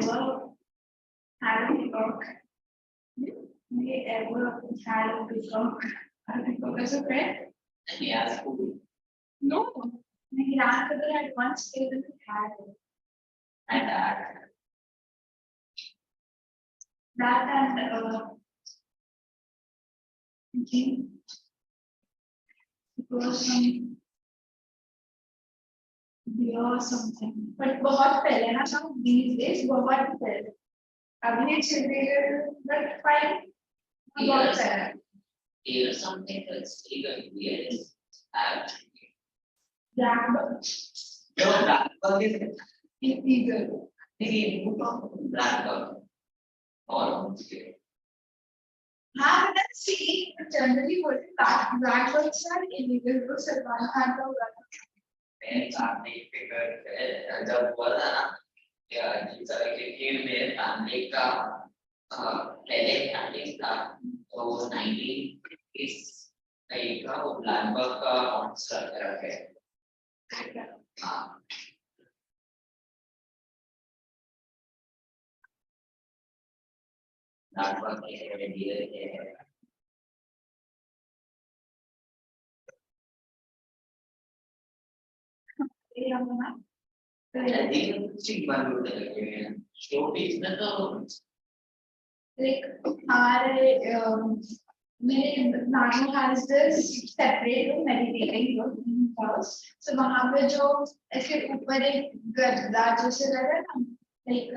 ever had a peacock? Have you ever had a peacock? Had a peacock as a pet? Yes. No. My grandfather had once even had it. And That and I think it was some deer or something. But बहुत पहले ना सब these days बहुत पहले. अभी ये चल but fine. बहुत पहले. here something else even weird. Blackbird. No, blackbird is Eagle. blackbird. Or हाँ मैंने see generally what blackbirds are illegal तो सरकार खान का हुआ था. मैं सामने फिगर जब हुआ था ना या जिस तरह के खेल में फैमिली का पहले फैमिली था तो 19 इस टाइप का वो ब्लैकबर्ड का मॉन्स्टर रखा है. हाँ. ब्लैकबर्ड के डियर के ये हम ना like हमारे मेरे नानू has this separate meditating room in his house. So वहाँ पे जो ऐसे ऊपर एक गद्दा जैसे लगा ना like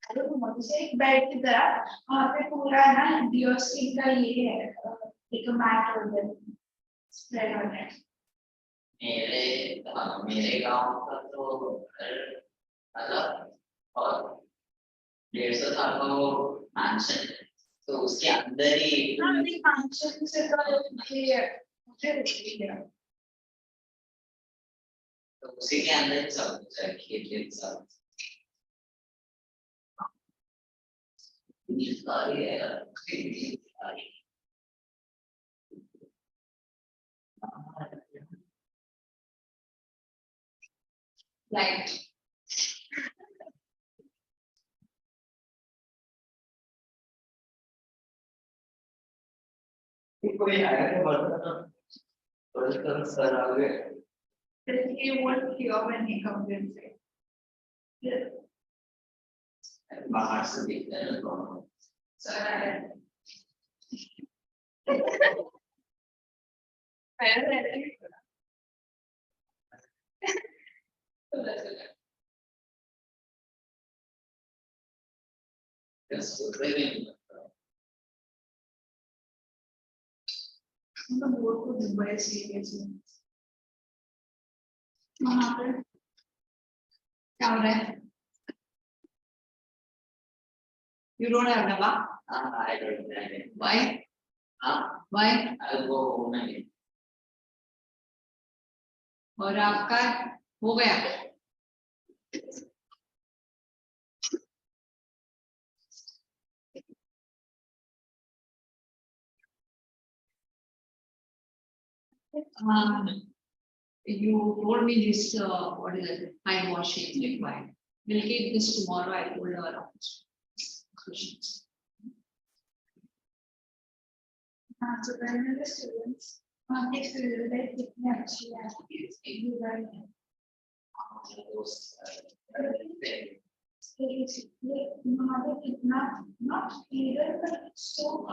I don't know what to say bed की तरह वहाँ पे पूरा ना डिओस्किन का ये है एक मैट और स्प्रेड हो है. मेरे गांव का तो अलग और 150 साल का वो मैंशन तो उसके अंदर ही नहीं मैंशन से तो ये मुझे है तो उसी के अंदर ही सब कुछ है खेत सब ये सारी है like कोई आया है बता तो सर आ गए he won't hear when he comes in say बाहर से देखते हैं कौन सर उनका बोर्ड को दुबई सीरियस है वहाँ पे क्या हो रहा है you don't have number I don't have it. why why I'll go home again. और आपका हो गया you told me this what is it high washing required. We'll keep this tomorrow. I told her questions. So when the students next to the day she has you right not either but so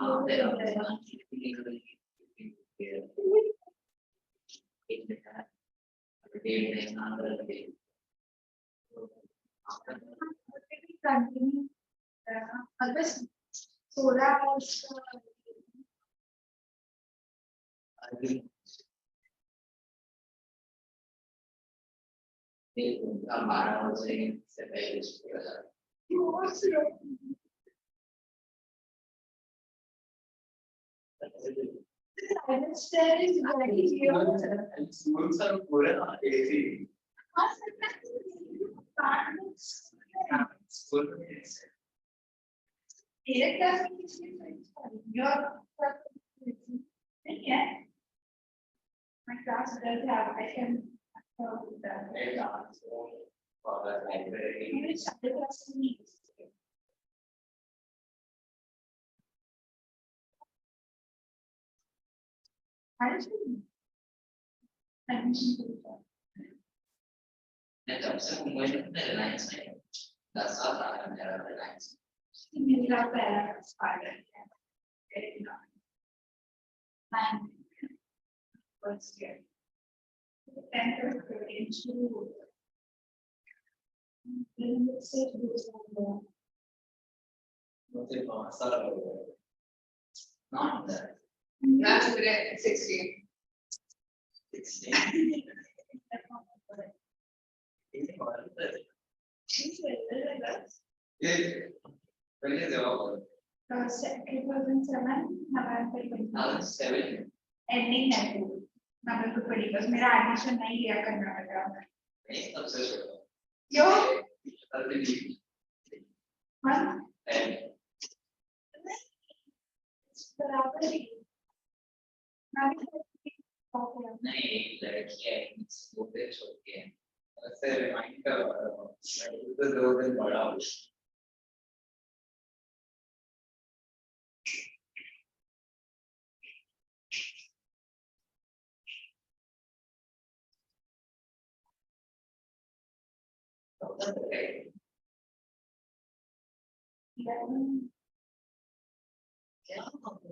continue otherwise soda also हमारा उसे से पहले schools are पूरा AC school एक class में किसने your yeah my class does have I can for the library. And also when the lines that's all I am there are the lines. First year. 10th grade into let's say those are Not that. That's great. 16. 16. When is the over? 2007 November 7. ending November 21st मेरा admission नहीं लिया कर्नाटका में नहीं सबसे छोटा क्यों अभी हाँ and बराबर ही मैं भी नहीं लड़की है छोटे छोटे हैं ऐसे रिमाइंड कर रहा हूँ तो 2 दिन बड़ा हो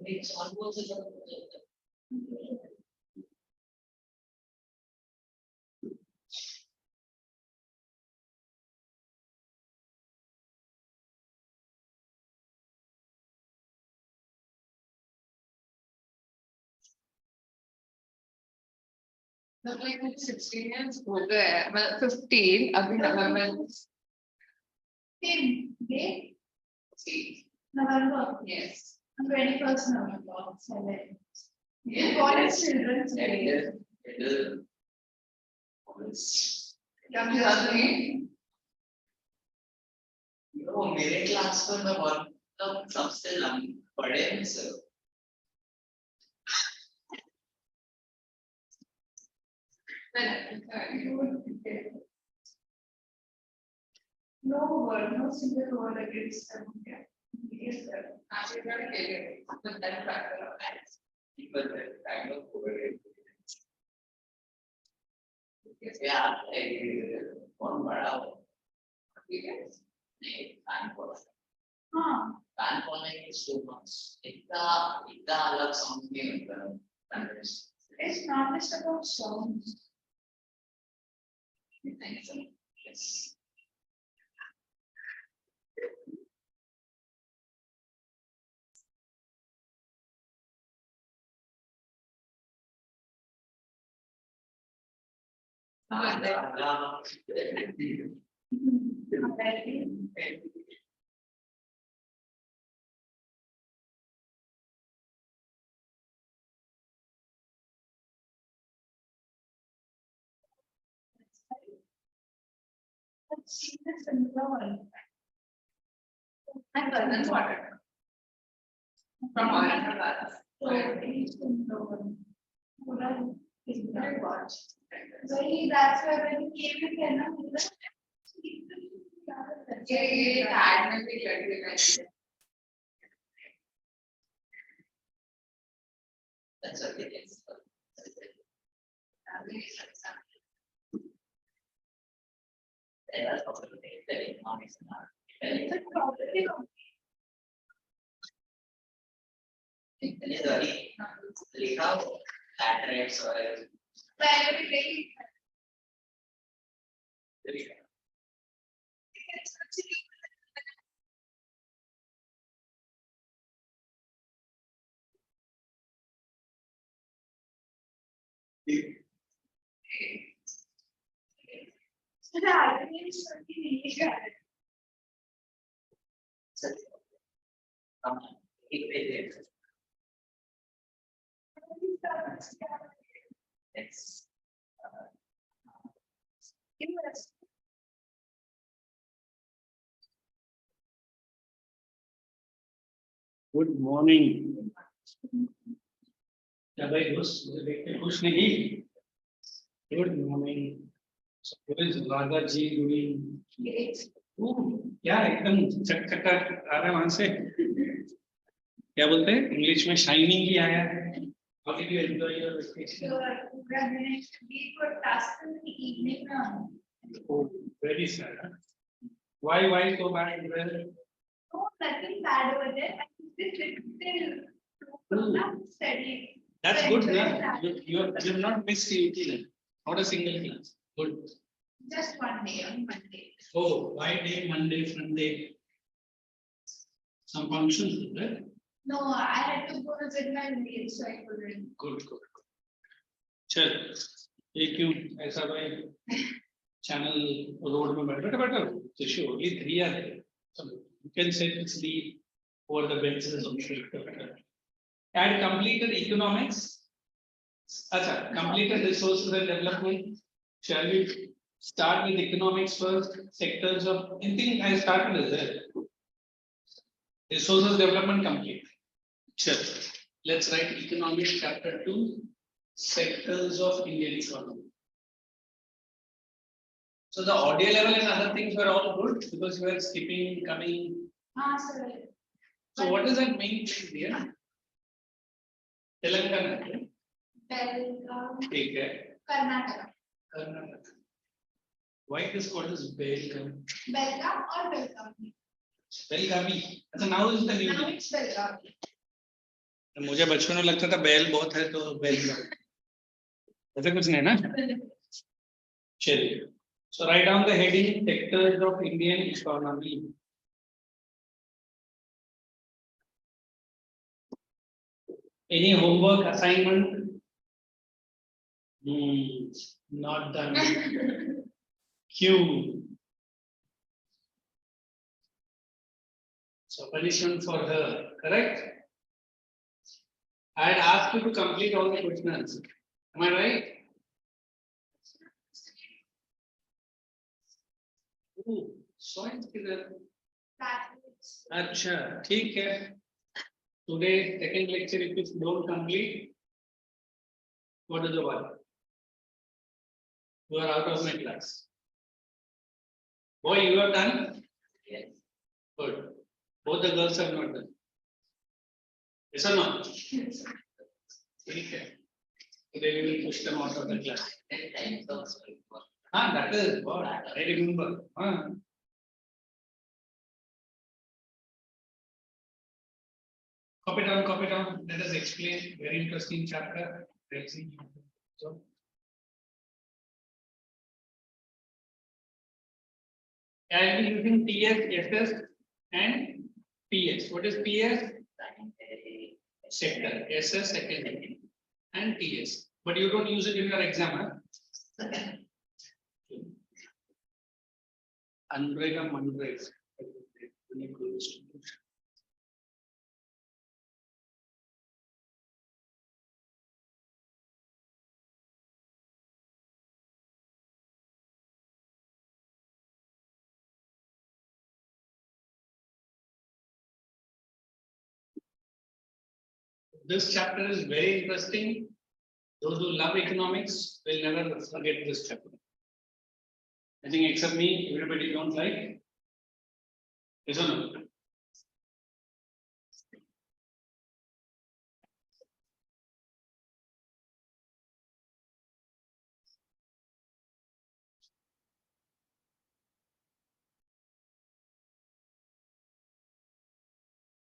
It's almost Like 16 years हो गए हैं, मतलब 15 अभी नवंबर day See, November yes. 21st November 7 Yeah. what is children's day मेरे क्लास पर मैं बहुत सबसे बड़े में से no word no single word against them yes sir Actually, very good. But then factor of that. people that kind of yeah कौन बड़ा हो Yes. नहीं कान पर हाँ कान पर नहीं स्टूडेंट्स इतना अलग साउंड नहीं होता it's not just about songs yes let's see the similar one And then water. From oil to gas. so it's similar one what is very much so that's why when you came again ये ad में भी लड़के का that's okay yes that's probably the economics लिखा हो laterals और एक page it's good morning क्या भाई दोस्त मुझे देख के खुश नहीं good morning So what is Radha ji doing? Great. क्या एकदम चटचटा आ रहा है वहां से क्या बोलते हैं इंग्लिश में शाइनिंग ही आया है How did you enjoy your vacation? So, we're going to be for task in the evening now. Oh, very sad. Huh? Why so bad? Well, No, nothing bad over there. I just still not study. that's So, good, enjoy na? that. You've not missed CUT then. Not a single class. Good. Just one day on Monday. Oh, why day, Monday, Sunday? Some functions, right? No, I had to go visit my relatives, so I couldn't. Good. चल ये क्यों ऐसा भाई channel road में बैठा issue only 3 are there. So you can sleep over the benches of and completed economics. अच्छा, completed resources and development. Shall we start with economics first? Sectors of anything I started with there. Resources development complete. Sure. Let's write economics chapter 2, sectors of Indian economy. So the audio level and other things were all good because you were skipping, coming. Sir. So what does that mean here? Telangana. Belgaum, ठीक है. Karnataka. Karnataka. Why this called as Belgaum? Belgaum or Belgaum? Belgavi. अच्छा now is the new. Now it's Belgaum. मुझे बचपन में लगता था बैल बहुत है तो बैल ऐसा कुछ नहीं ना चलिए so write down the heading sectors of Indian economy any homework assignment not done Q so punishment for her correct I had asked you to complete all the questions. Am I right? Science किधर? अच्छा, ठीक है. Today, second lecture, if you don't complete, what is the one? You are out of my class. Boy, you have done? Yes. Good. Both the girls have not done. Yes or no? Okay. Today we will push them out of the class. That is what I remember. Copy down. Let us explain. Very interesting chapter. Let's see. So, I will be using TS, SS, and PS. What is PS? Sector. SS secondary and TS. But you don't use it in your exam. Huh? Unrega Mandrega. This chapter is very interesting. Those who love economics will never forget this chapter. I think except me, everybody don't like. Yes or no?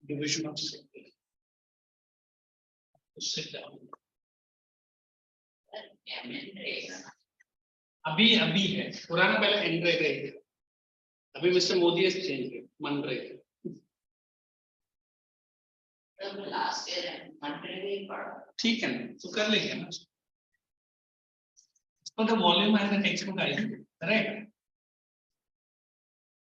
Division of sector. Sit down. अभी है पुराना पहले एंड्रेगा ही अभी mister Modi has changed it MNREGA last year MNREGA ही पढ़ा ठीक है ना तो कर लेंगे ना इसको तो वॉल्यूम है ना text book I correct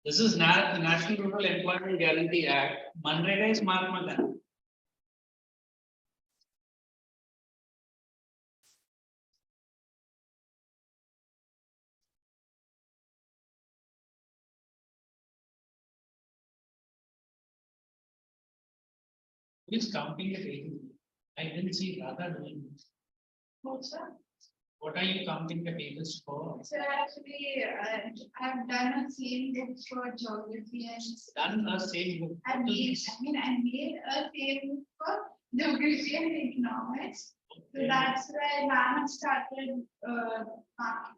This is National Rural Employment Guarantee Act. MNREGA is Mahatma Gandhi. Who is counting the daily? I didn't see Radha doing this. What's that? What are you counting the pages for? So actually, I've done a same book for geography and. Done a same book. I made a same book for geography and economics. So Okay. that's why ma'am started, marking.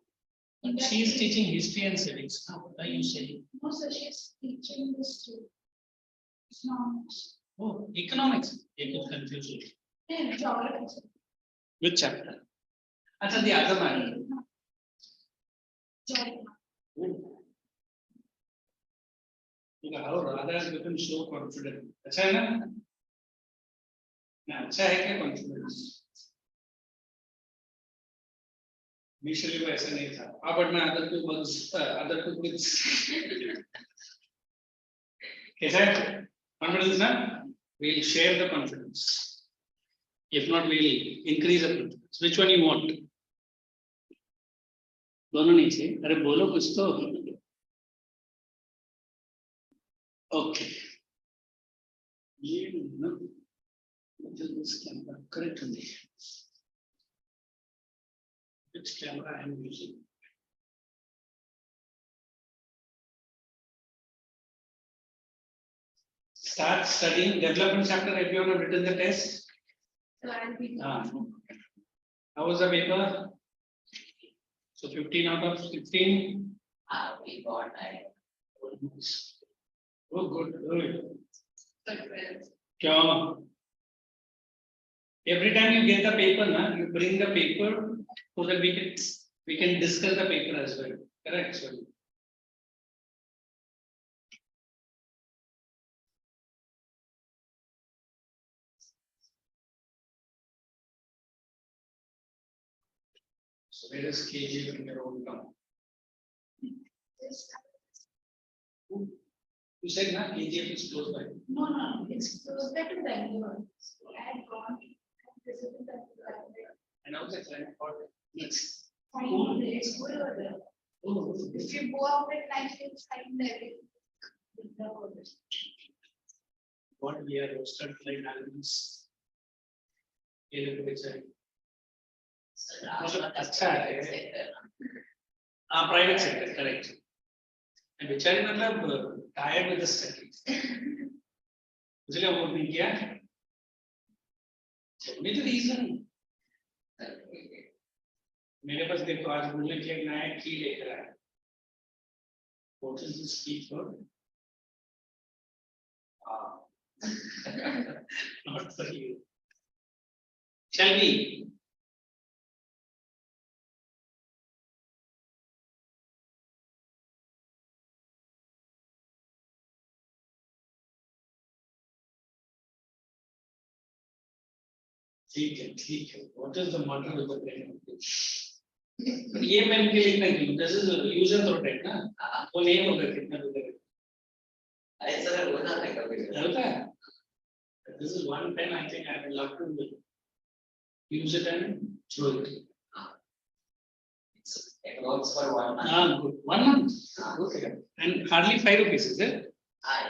But she is teaching history and civics. Now, what are you saying? No, so she's teaching this too. Economics. Oh, economics. It could confuse you. Yeah, geography. Which chapter? That's the other matter. Geography. How Radha has become so confident. अच्छा है ना? ना अच्छा है क्या confidence? Initially वो ऐसा नहीं था. But मैं other two with कैसा है? Confidence ना? We'll share the confidence. If not, we'll increase the confidence. Which one you want? दोनों नहीं चाहिए. अरे बोलो कुछ तो. Okay. ये ना this camera correct only. Which camera I am using? Start studying development chapter. Everyone have written the test. So I'll be. How was the paper? So 15 out of 15. We got like. Oh, good, good. Success. Kya? Every time you get the paper, na, you bring the paper so that we can discuss the paper as well. Correct, sir. So where is KG in your own town? You said na KGF is close by. No, it's closer to Bangalore. So I had gone, visited the library. And I was excited for next. Fine, it's good over there. Oh, If you go out at night, you'll find everything. what we are roasted like animals. ये लोग बेचारे. मतलब अच्छा है. Private sector, correct. And बेचारे मतलब tired with the studies. इसलिए वो नहीं किया. Only the reason. मेरे पास देखो आज बोलने के लिए नया की लेकर आया. What is this key for? Not for you. Shall we? ठीक है. What is the matter with the pen? ये पेन के लिखना क्यों? This is use and throw pen ना? वो नहीं होगा कितना भी ऐसा होता है कभी होता है. This is one pen I think I would love to use it and throw it. It works for 1 month. Good. 1 month. Okay. And hardly 5 rupees, is it?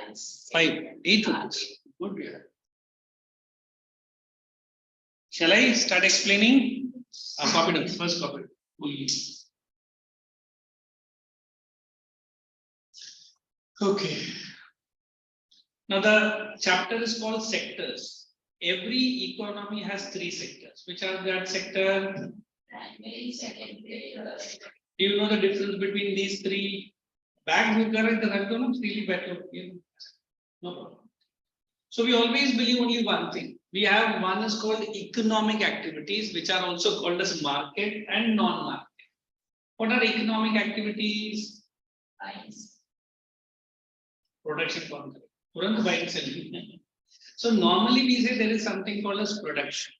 It's 5, 8 rupees. Good. Yeah. Shall I start explaining? Copy it. First copy. Okay. Now the chapter is called sectors. Every economy has 3 sectors. Which are that sector? primary, secondary, Do you know the difference between these 3? Back with current and really better. No problem. So we always believe only one thing. We have one is called economic activities, which are also called as market and non-market. What are economic activities? science. Production concept. Turant buying selling. So normally we say there is something called as production.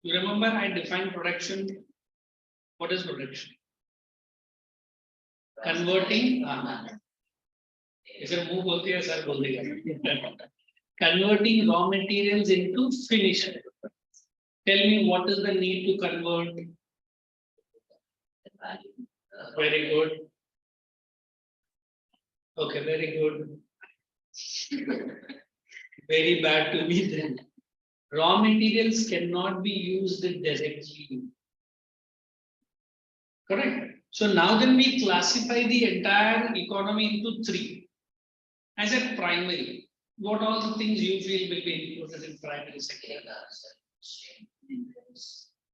You remember I defined production. What is production? Converting. इसे मुंह बोलते हैं sir बोल देगा. Converting raw materials into finished. Tell me what is the need to convert? Very good. Okay, very good. Very bad to me then. Raw materials cannot be used directly. Correct. So now then we classify the entire economy into three. As a primary, what all the things you feel will be included in primary sector?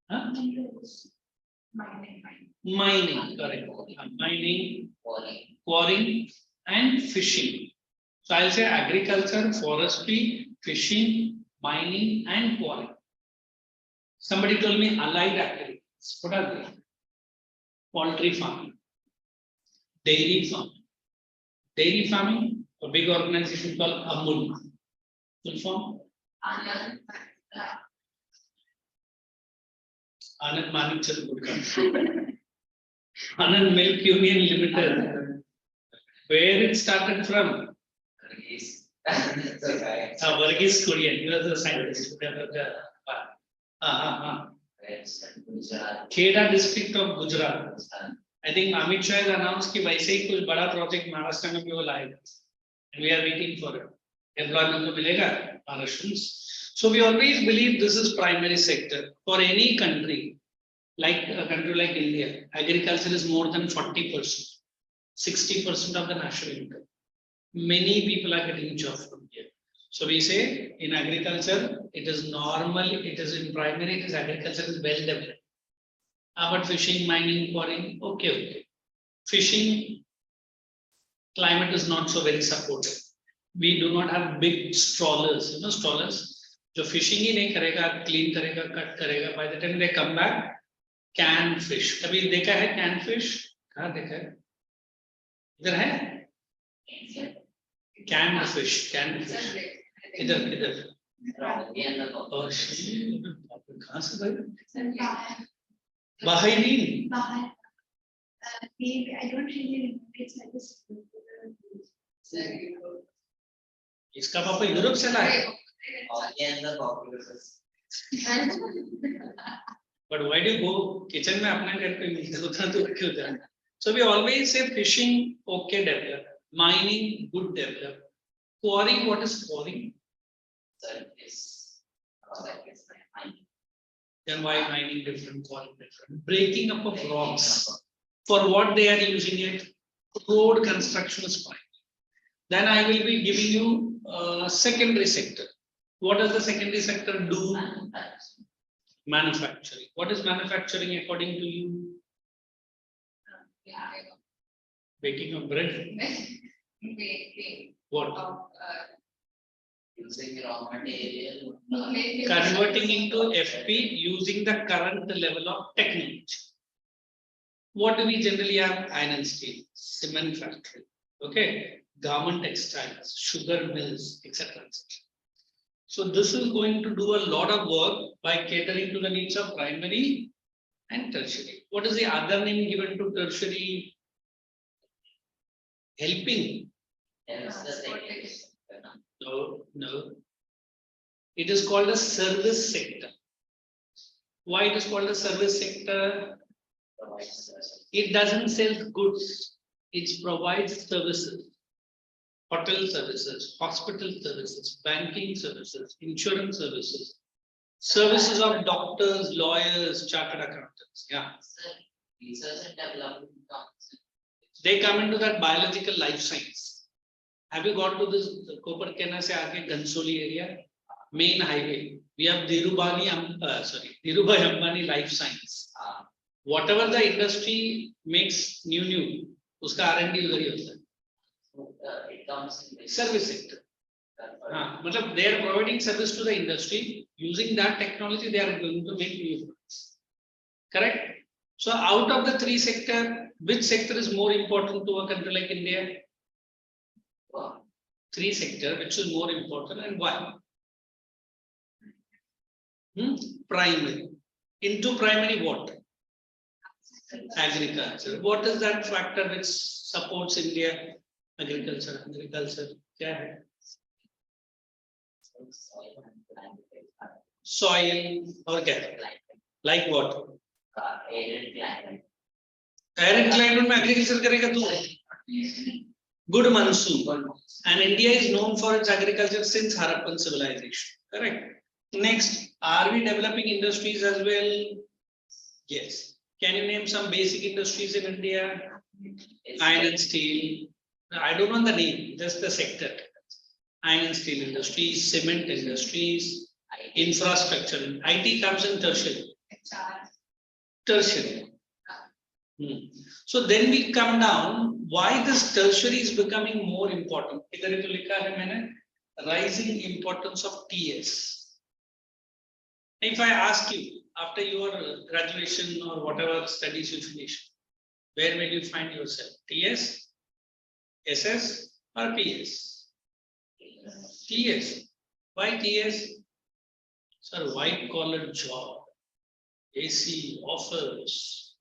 Huh? Mining, correct. Mining, quarrying, and fishing. So I'll say agriculture, forestry, fishing, mining, and quarrying. Somebody told me allied activities. What are they? Poultry farming, dairy farming. Dairy farming, a big organization called Amul. Full form? Anand Manikchand would come. Anand Milk Union Limited. Where it started from? Varghese Korean. He was a scientist. Kheda district of Gujarat. I think Amit Shah has announced कि वैसे ही कुछ बड़ा project Maharashtra में भी वो लाएगा. And we are waiting for it. Employment तो मिलेगा Maharashtrians. So we always believe this is primary sector for any country. Like a country like India, agriculture is more than 40%, 60% of the national income. Many people are getting jobs from here. So we say in agriculture, it is normal, it is in primary, it is agriculture is well developed. But fishing, mining, quarrying, okay. Fishing, climate is not so very supportive. We do not have big trawlers, trawlers. जो fishing ही नहीं करेगा, clean करेगा, cut करेगा. By the time they come back, canned fish. कभी देखा है canned fish? कहाँ देखा है? इधर है? Canned fish. इधर. कहाँ से भाई? Bahrain. I don't really know. It's like this. इसका पापा यूरोप से लाए. But why do you go kitchen में अपना घर पे मिलता उतना तो क्यों जाना? So we always say fishing okay develop, mining good develop, quarrying, what is quarrying? Then why mining different, quarrying different? Breaking up of rocks. For what they are using it? Road construction is fine. Then I will be giving you secondary sector. What does the secondary sector do? Manufacturing. What is manufacturing according to you? Baking of bread. What? Using raw material. Converting into FP using the current level of technology. What do we generally have? Iron and steel, cement factory, okay, garment textiles, sugar mills, etc. So this is going to do a lot of work by catering to the needs of primary and tertiary. What is the other name given to tertiary? Helping? No. It is called a service sector. Why it is called a service sector? It doesn't sell goods, it provides services. Hotel services, hospital services, banking services, insurance services, services of doctors, lawyers, chartered accountants. Yeah. Research and development. They come into that biological life science. Have you gone to this Koperkena se aage Gansoli area? Main highway. We have Dhirubhai Ambani Life Science. Whatever the industry makes new, uska R&D udhar hi hota hai. It comes in Service sector. They are providing service to the industry. Using that technology, they are going to make new products. Correct? So out of the three sectors, which sector is more important to a country like India? Three sectors, which is more important and why? Primary. Into primary what? Agriculture. What is that factor which supports India? Agriculture. क्या है? Soil or क्या? Like what? arid climate. Arid climate में agriculture करेगा तू? Good monsoon. And India is known for its agriculture since Harappan civilization. Correct. Next, are we developing industries as well? Yes. Can you name some basic industries in India? It's Iron and steel. I don't know the name, just the sector. Iron and steel industries, cement industries, infrastructure. IT comes in tertiary. Tertiary. So then we come down, why this tertiary is becoming more important? इधर ही तो लिखा है मैंने, rising importance of TS. If I ask you, after your graduation or whatever studies you finish, where will you find yourself? TS, SS or PS? TS. Why TS? Sir, white collar job, AC, office,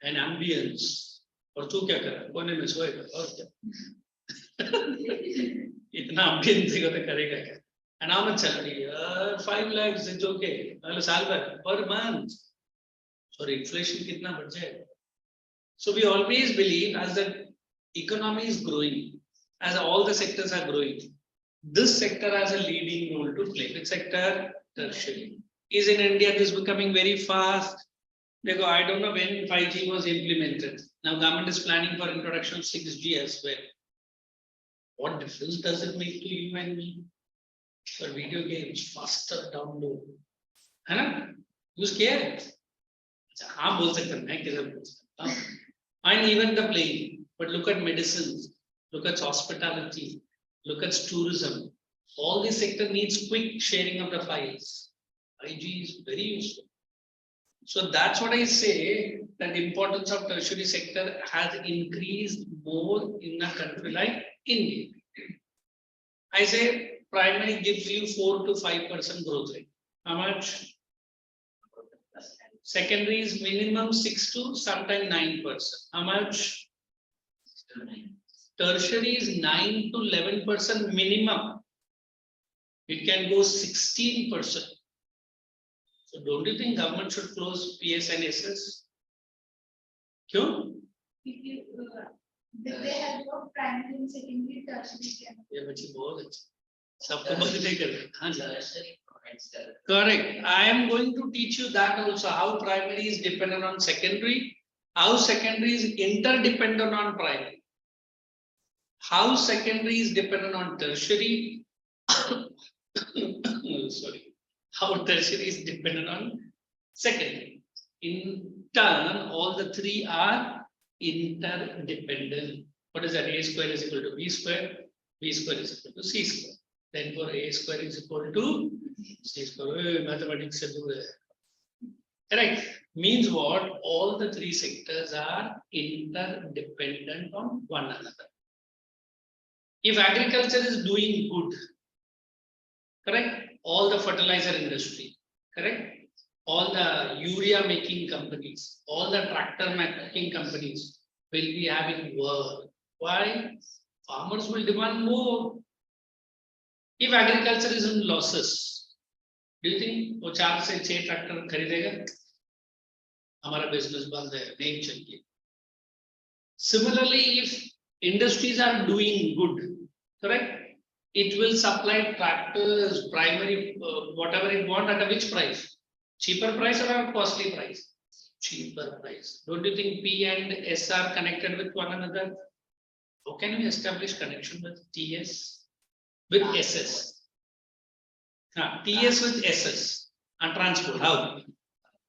and ambience. और तू क्या कर रहा है? कोने में सोएगा और क्या? इतना ambience देगा तो करेगा क्या? And how much salary? 5 lakhs is okay. साल भर per month. Sorry, inflation कितना बढ़ जाएगा? So we always believe as the economy is growing, as all the sectors are growing, this sector has a leading role to play. Which sector? Tertiary. Is in India this becoming very fast? Because I don't know when 5G was implemented. Now government is planning for introduction of 6G as well. What difference does it make to you and me? For video games, faster download. है ना? You scared? हाँ बोल सकते हैं, मैं किधर बोल सकता हूँ? And even the playing. But look at medicines, look at hospitality, look at tourism. All this sector needs quick sharing of the files. 5G is very useful. So that's what I say, that the importance of tertiary sector has increased more in a country like India. I say primary gives you 4 to 5% growth rate. How much? Secondary is minimum 6 to sometimes 9%. How much? Tertiary is 9 to 11% minimum. It can go 16%. So don't you think government should close PS and SS? क्यों? They have no primary and secondary tertiary. ये बच्ची बहुत अच्छी, सबको बंद नहीं कर। हाँ जी। Correct. I am going to teach you that also, how primary is dependent on secondary, how secondary is interdependent on primary, how secondary is dependent on tertiary. Sorry. How tertiary is dependent on secondary. In turn, all the three are interdependent. What is that? A square is equal to B square, B square is equal to C square. Then for A square is equal to C square. Mathematics se dur hai. Correct. Means what? All the three sectors are interdependent on one another. If agriculture is doing good, correct? All the fertilizer industry, correct? All the urea making companies, all the tractor making companies will be having work. Why? Farmers will demand more. If agriculture is in losses, do you think वो 4 से 6 tractor खरीदेगा? हमारा business बंद है, नहीं चलेगी. Similarly, if industries are doing good, correct? It will supply tractors, primary, whatever it want at a which price? Cheaper price or a costly price? Cheaper price. Don't you think P and S are connected with one another? How can we establish connection with TS? With SS? TS with SS and transport. How?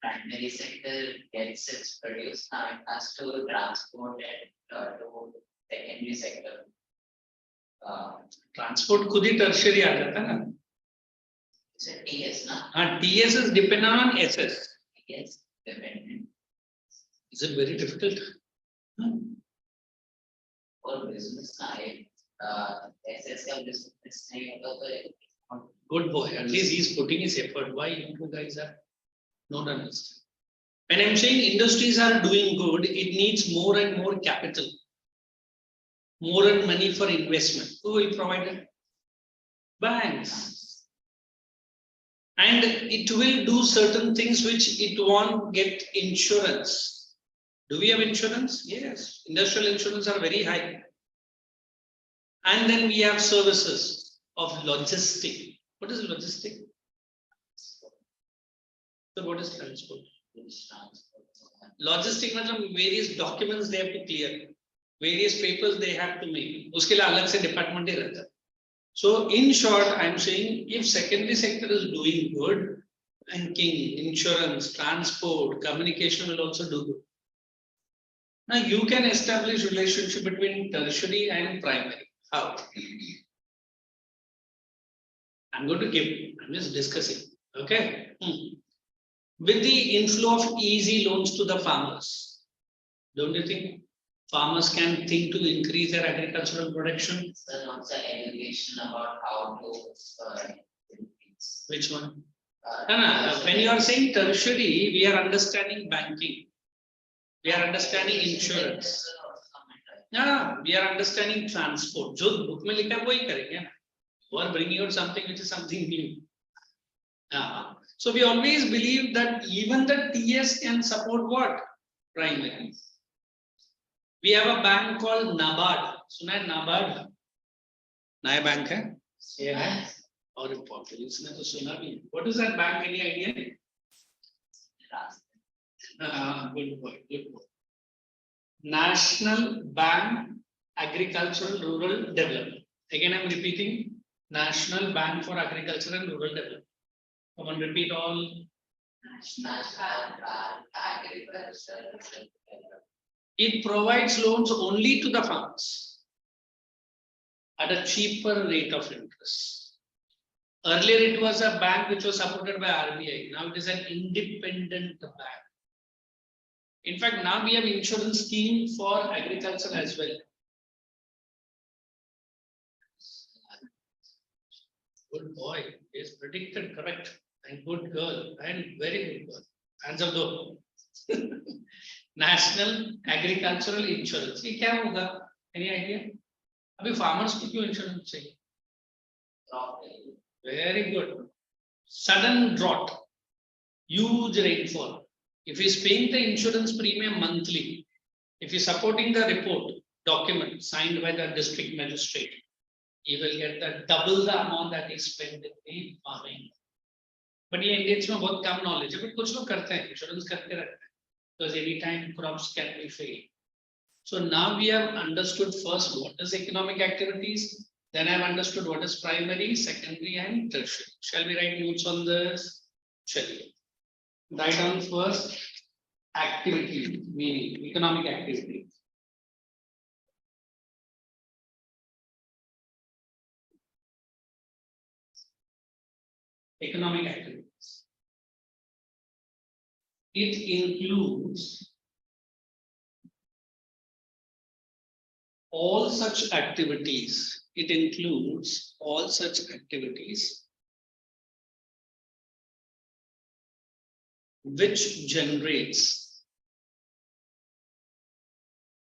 Primary sector gets its produce, now it has to transport it to secondary sector. Transport खुद ही tertiary आ जाता है ना? It's a TS, na? हाँ, TS is dependent on SS. Yes, dependent. Is it very difficult? For business side, SS का business नहीं होगा तो Good boy. At least he's putting his effort. Why you two guys are not understand? When I'm saying industries are doing good, it needs more and more capital, more and money for investment. Who will provide it? Banks. And it will do certain things which it won't get insurance. Do we have insurance? Yes. Industrial insurance are very high. And then we have services of logistic. What is logistic? So what is transport? Logistic मतलब various documents they have to clear, various papers they have to make. उसके लिए अलग से department ही रहता है. So in short, I am saying if secondary sector is doing good, banking, insurance, transport, communication will also do good. Now you can establish relationship between tertiary and primary. How? I'm going to give, I'm just discussing. Okay. With the inflow of easy loans to the farmers, don't you think farmers can think to increase their agricultural production? So not the education about how to Which one? When you are saying tertiary, we are understanding banking. We are understanding insurance. Yeah, we are understanding transport. जो book में लिखा है वही करेंगे ना. Or bringing out something which is something new. So we always believe that even the TS can support what? Primary. We have a bank called NABARD. सुना है NABARD? नया बैंक है? ये है. और important. इसने तो सुना भी. What is that bank? Any idea? Good boy. Good boy. National Bank Agricultural Rural Development. Again, I am repeating. National Bank for Agriculture and Rural Development. Come on, repeat all. It provides loans only to the farmers at a cheaper rate of interest. Earlier, it was a bank which was supported by RBI. Now it is an independent bank. In fact, now we have insurance scheme for agriculture as well. Good boy, is predicted correct. And good girl, and very good girl. Hands up though. National Agricultural Insurance. ये क्या होगा? Any idea? अभी farmers को क्यों insurance चाहिए? Very good. Sudden drought, huge rainfall. If he is paying the insurance premium monthly, if he is supporting the report document signed by the district magistrate, he will get the double the amount that he spent in the farming. But ये Indians में बहुत कम knowledge है, but कुछ लोग करते हैं, insurance करते रहते हैं, because anytime crops can be failed. So now we have understood first what is economic activities, then I have understood what is primary, secondary, and tertiary. Shall we write notes on this? Shall we? Write down first activity, meaning economic activity. Economic activities. It includes all such activities. It includes all such activities which generates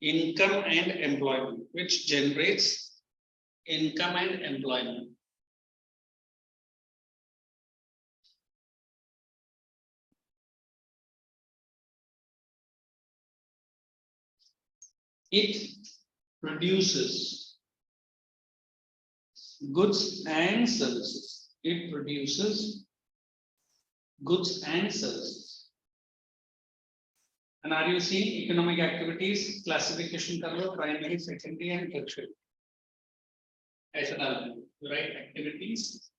income and employment. Which generates income and employment. It produces goods and services. It produces goods and services. And are you seeing economic activities classification color primary, secondary, and tertiary? ऐसा डालना है, right? Activities.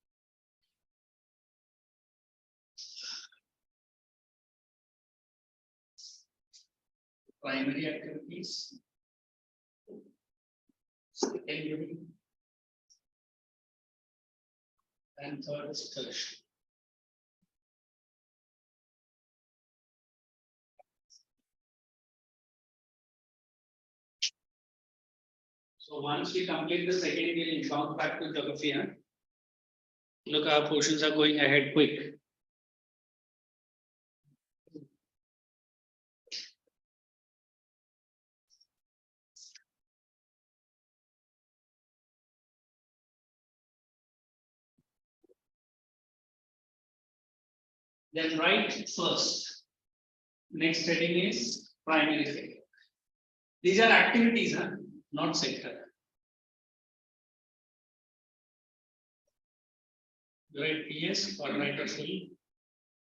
Primary activities. Secondary. And third is tertiary. So once we complete the second, we'll bounce back to geography. Huh? Look, our portions are going ahead quick. Then write first. Next heading is primary sector. These are activities, huh? Not sector. Write PS or write a full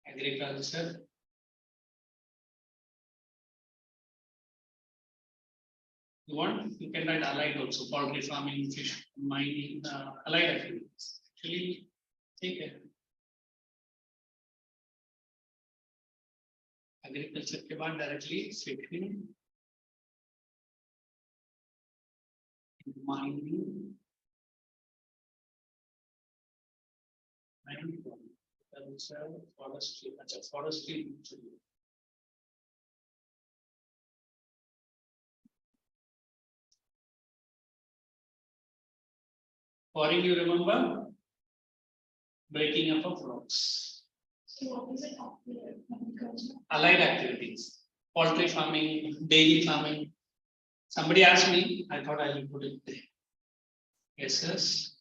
agriculture You want, you can write allied also, poultry farming, fish mining, allied activities. Actually, take it. Agriculture के बाद directly fishing, mining, forestry, अच्छा forestry. Quarrying, you remember? Breaking up of rocks. So what is it after agriculture? Allied activities, poultry farming, dairy farming. Somebody asked me, I thought I will put it there. Yes, yes.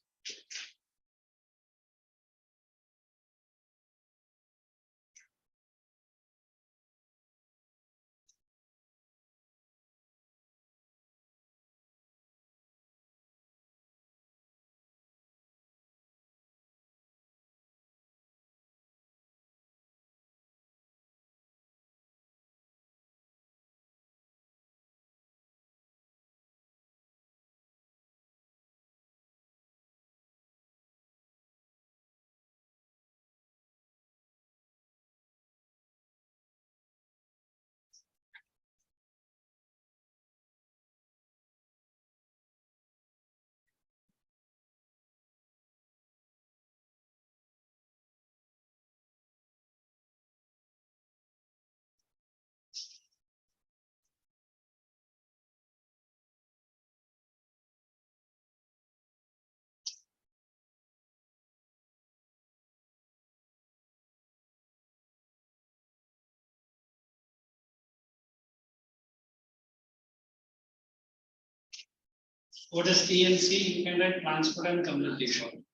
What is TNC? You can write transport and communication.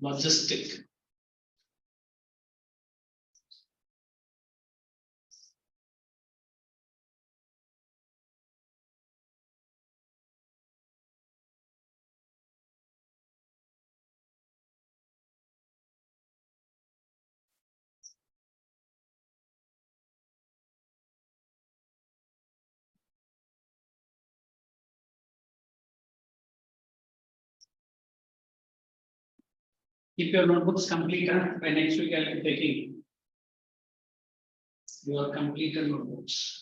Logistic. Keep your notebooks complete. By next week, I'll be taking your completed notebooks.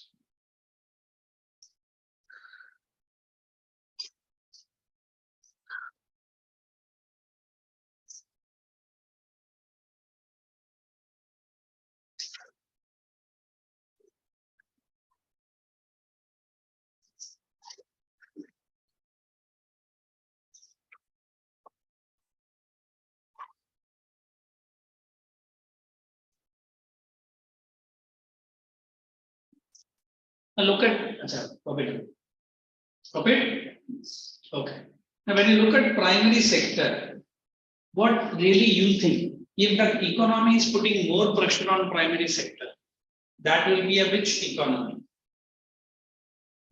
Now look at, copy it. Copy it? Okay. Now when you look at primary sector, what really you think? If the economy is putting more pressure on primary sector, that will be a which economy?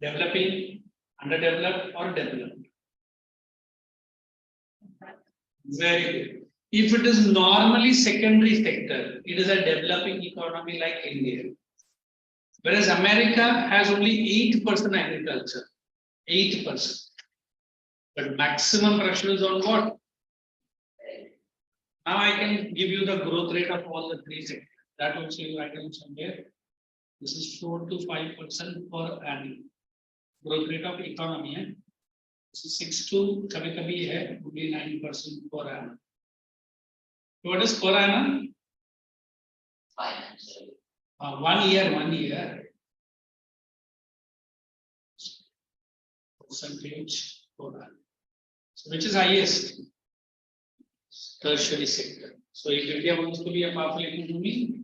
Developing, underdeveloped, or developed? Very good. If it is normally secondary sector, it is a developing economy like India. Whereas America has only 8% agriculture, 8%. But maximum pressure is on what? Now I can give you the growth rate of all the three sectors. That also you write down somewhere. This is 4 to 5% per annum. Growth rate of economy. This is 6 to kabhi hai, only 9% per annum. What is per annum? Financial. 1 year. Percentage per annum. So which is highest? Tertiary sector. So if India wants to be a powerful economy,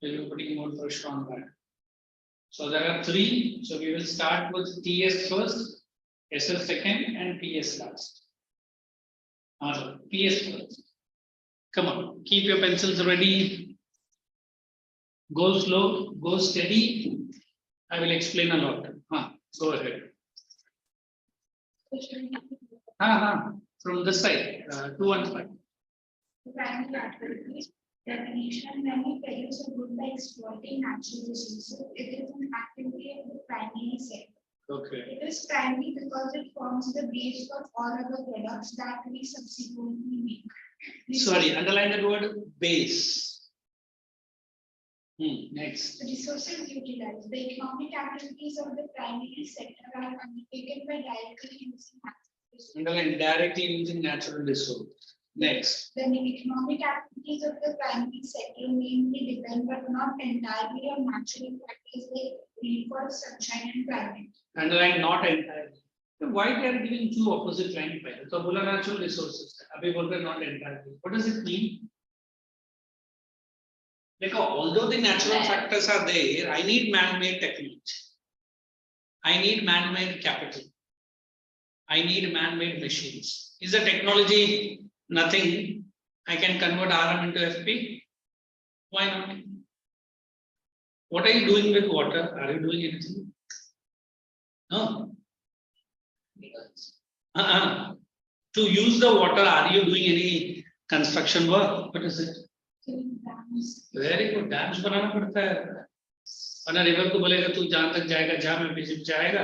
we will be putting more pressure on that. So there are three. So we will start with TS first, SS second, and PS last. PS first. Come on, keep your pencils ready. Go slow, go steady. I will explain a lot. Go ahead. From this side, 215. The primary activities, developing traditional many produce a good by exploiting natural resources. It is an activity of the primary sector. Okay. It is primary because it forms the base for all other products that we subsequently make. Sorry, underline that word base. Next. Resources utilized. The economic activities of the primary sector are undertaken by directly using natural resources. Underline directly using natural resource. Next. The economic activities of the primary sector mainly depend but not entirely on natural factors like rainfall, sunshine, and climate. Underline not entirely. So why they are giving two opposite line pairs? So बोला natural resources. अभी बोल रहे not entirely. What does it mean? Because although the natural factors are there, I need man-made technology. I need man-made capital. I need man-made machines. Is the technology nothing? I can convert RM into FP. Why not? What are you doing with water? Are you doing anything? No. To use the water, are you doing any construction work? What is it? Very good. Dams बनाना पड़ता है. वरना river को बोलेगा तू जहाँ तक जाएगा जहाँ में बीच जाएगा.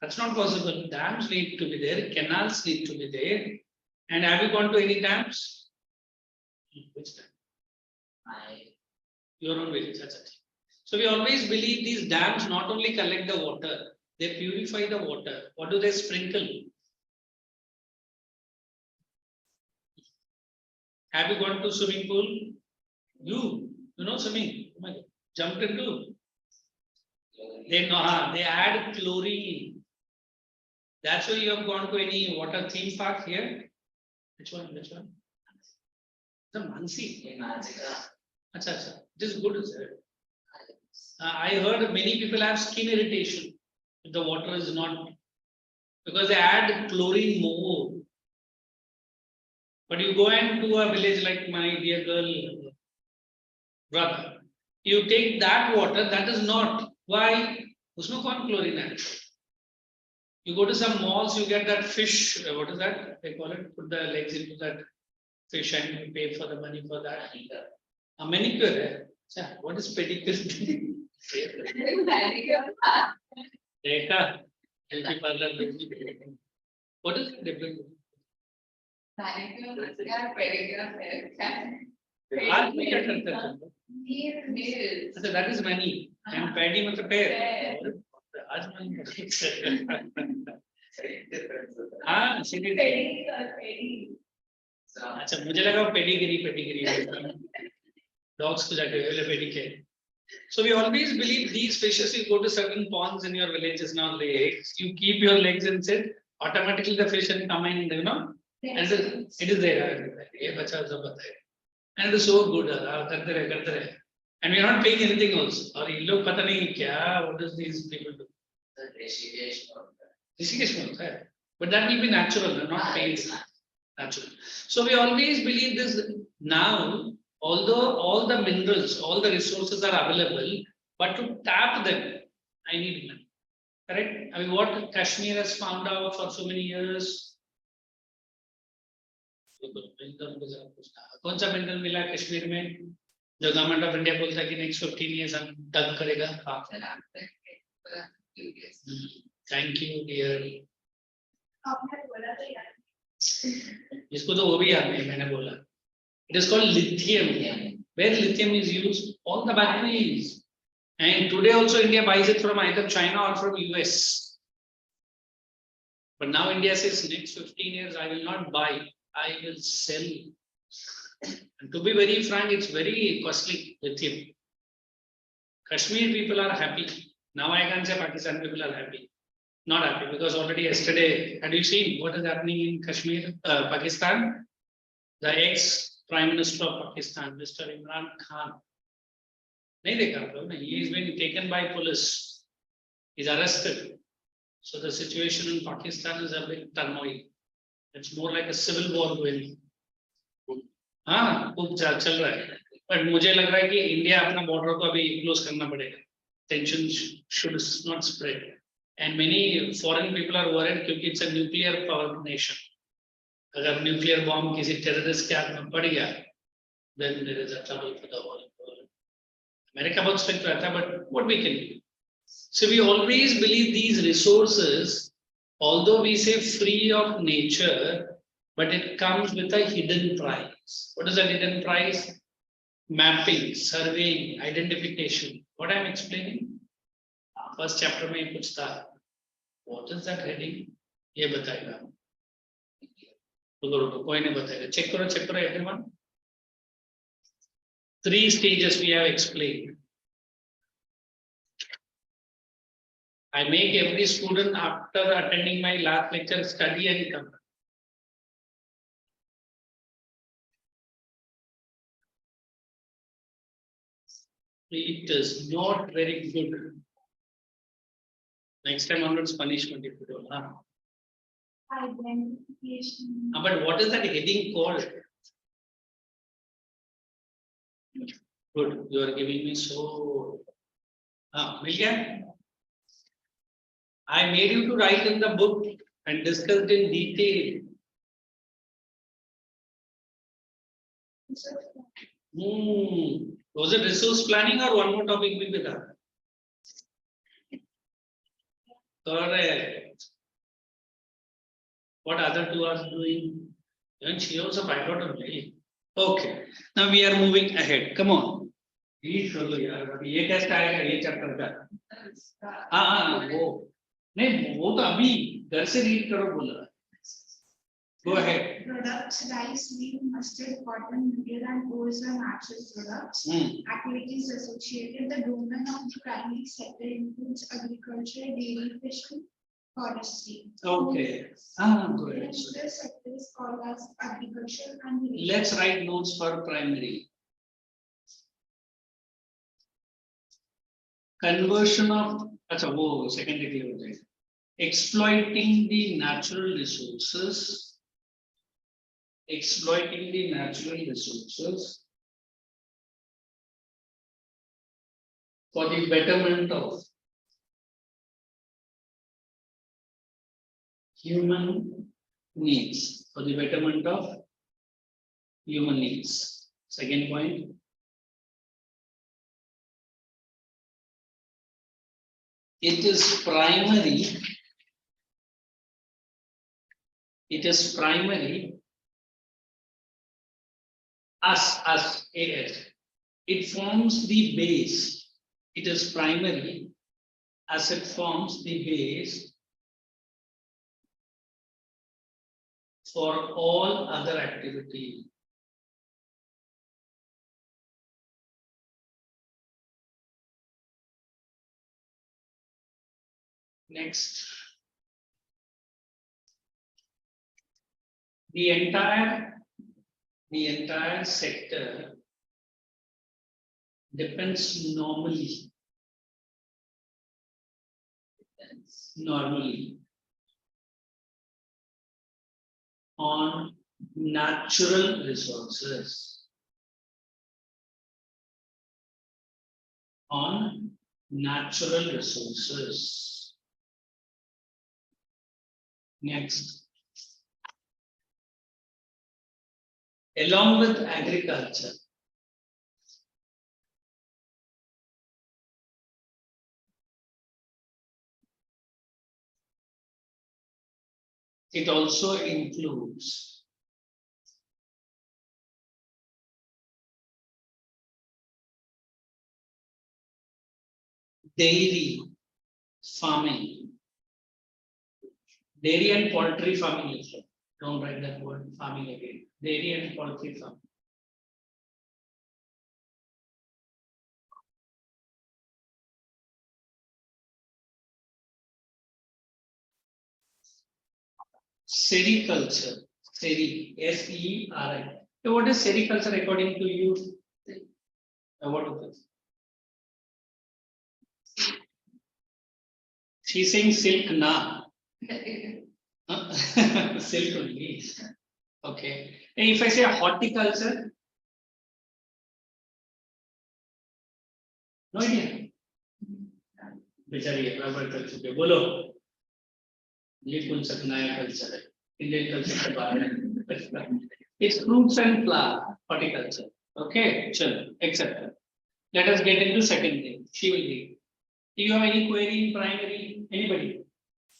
That's not possible. Dams need to be there. Canals need to be there. And have you gone to any dams? Which dam? Your own village. That's it. So we always believe these dams not only collect the water, they purify the water. What do they sprinkle? Have you gone to swimming pool? You know swimming? Oh my God. Jumped into? They know, they add chlorine. That's why you have gone to any water theme park here. Which one? Which one? The Mansi. Acha, acha. This is good, sir. I heard many people have skin irritation if the water is not, because they add chlorine more. But you go and do a village like my dear girl brother, you take that water, that is not. Why? Usme kaun chlorine hai? You go to some malls, you get that fish, what is that? They call it, put the legs into that fish and you pay for the money for that. A manicure. Hai? What is pedicure? Dekha. Beauty parlor. What is the difference? So that is money. And paddy matlab pair. हाँ अच्छा मुझे लगा pedigree dogs को जाके pedigree. So we always believe these fishes, you go to certain ponds in your villages now lakes, you keep your legs and sit, automatically the fish will come in, you know, and it is there. ये बच्चा सब पता है. And it is so good. करते रहे. And we are not paying anything else. और ये लोग पता नहीं क्या, what does these people do? Rishikesh. But that will be natural, not paid. Natural. So we always believe this now, although all the minerals, all the resources are available, but to tap them, I need money. Correct? I mean, what Kashmir has found out for so many years. कौन सा mineral मिला कश्मीर में जो government of India बोलता है कि next 15 years हम डग करेगा. Thank you dear. आपने बोला तो यार. इसको तो वो भी याद नहीं मैंने बोला. It is called lithium. Where lithium is used, all the batteries. And today also India buys it from either China or from US. But now India says next 15 years I will not buy, I will sell. And to be very frank, it's very costly lithium. Kashmir people are happy. Now I can say Pakistan people are happy. Not happy because already yesterday, had you seen what is happening in Kashmir, Pakistan? The ex-Prime Minister of Pakistan, Mr. Imran Khan. He is been taken by police. He's arrested. So the situation in Pakistan is a bit turmoil. It's more like a civil war going on. हाँ, खूब चल रहा है. But मुझे लग रहा है कि इंडिया अपना बॉर्डर को अभी क्लोज करना पड़ेगा. Tension should not spread. And many foreign people are worried क्योंकि it's a nuclear power nation. अगर nuclear bomb किसी terrorist के हाथ में पड़ गया, then there is a trouble for the whole world. America बहुत strict रहता है, but what we can do? So we always believe these resources, although we say free of nature, but it comes with a hidden price. What is that hidden price? Mapping, surveying, identification. What I am explaining? First chapter में कुछ था. What is that heading? ये बताएगा. रुको कोई नहीं बताएगा. Check करो everyone. 3 stages we have explained. I make every student after attending my last lecture study and come. It is not very good. Next time onwards punishment if you don't. Identification. But what is that heading called? Good, you are giving me so. मिल गया? I made you to write in the book and discussed in detail. Was it resource planning or one more topic will be done? Correct. What other two are doing? And she also find out of me. Okay. Now we are moving ahead. Come on. Please follow यार. ये test आएगा ये chapter का. हाँ वो. नहीं वो तो अभी घर से रीड करो बोला. Go ahead. Products: rice, wheat, mustard, cotton, material, and oils are natural products. Activities associated. The domain of the primary sector includes agriculture, dairy, fishing, forestry. Okay. Go ahead. Next sector is called as agriculture and. Let's write notes for primary. Conversion of. अच्छा वो secondary हो जाएगा. Exploiting the natural resources. Exploiting the natural resources for the betterment of human needs. For the betterment of human needs. Second point. It is primary. It is primary. As. It forms the base. It is primary as it forms the base for all other activity. Next. The entire sector depends normally on natural resources. Next. Along with agriculture. It also includes dairy farming, dairy and poultry farming. Don't write that word farming again. Dairy and poultry farming. Sericulture. S-E-R-I. So what is sericulture according to you? What is this? She's saying silk na. Silk only. Okay. And if I say horticulture, no idea. बेचारी बराबर कर चुके बोलो ये कौन सा नया culture है इंडियन कल्चर के बारे में it's fruits and flower horticulture Okay, chalo, accept. Let us get into secondary. She will read. Do you have any query in primary? Anybody?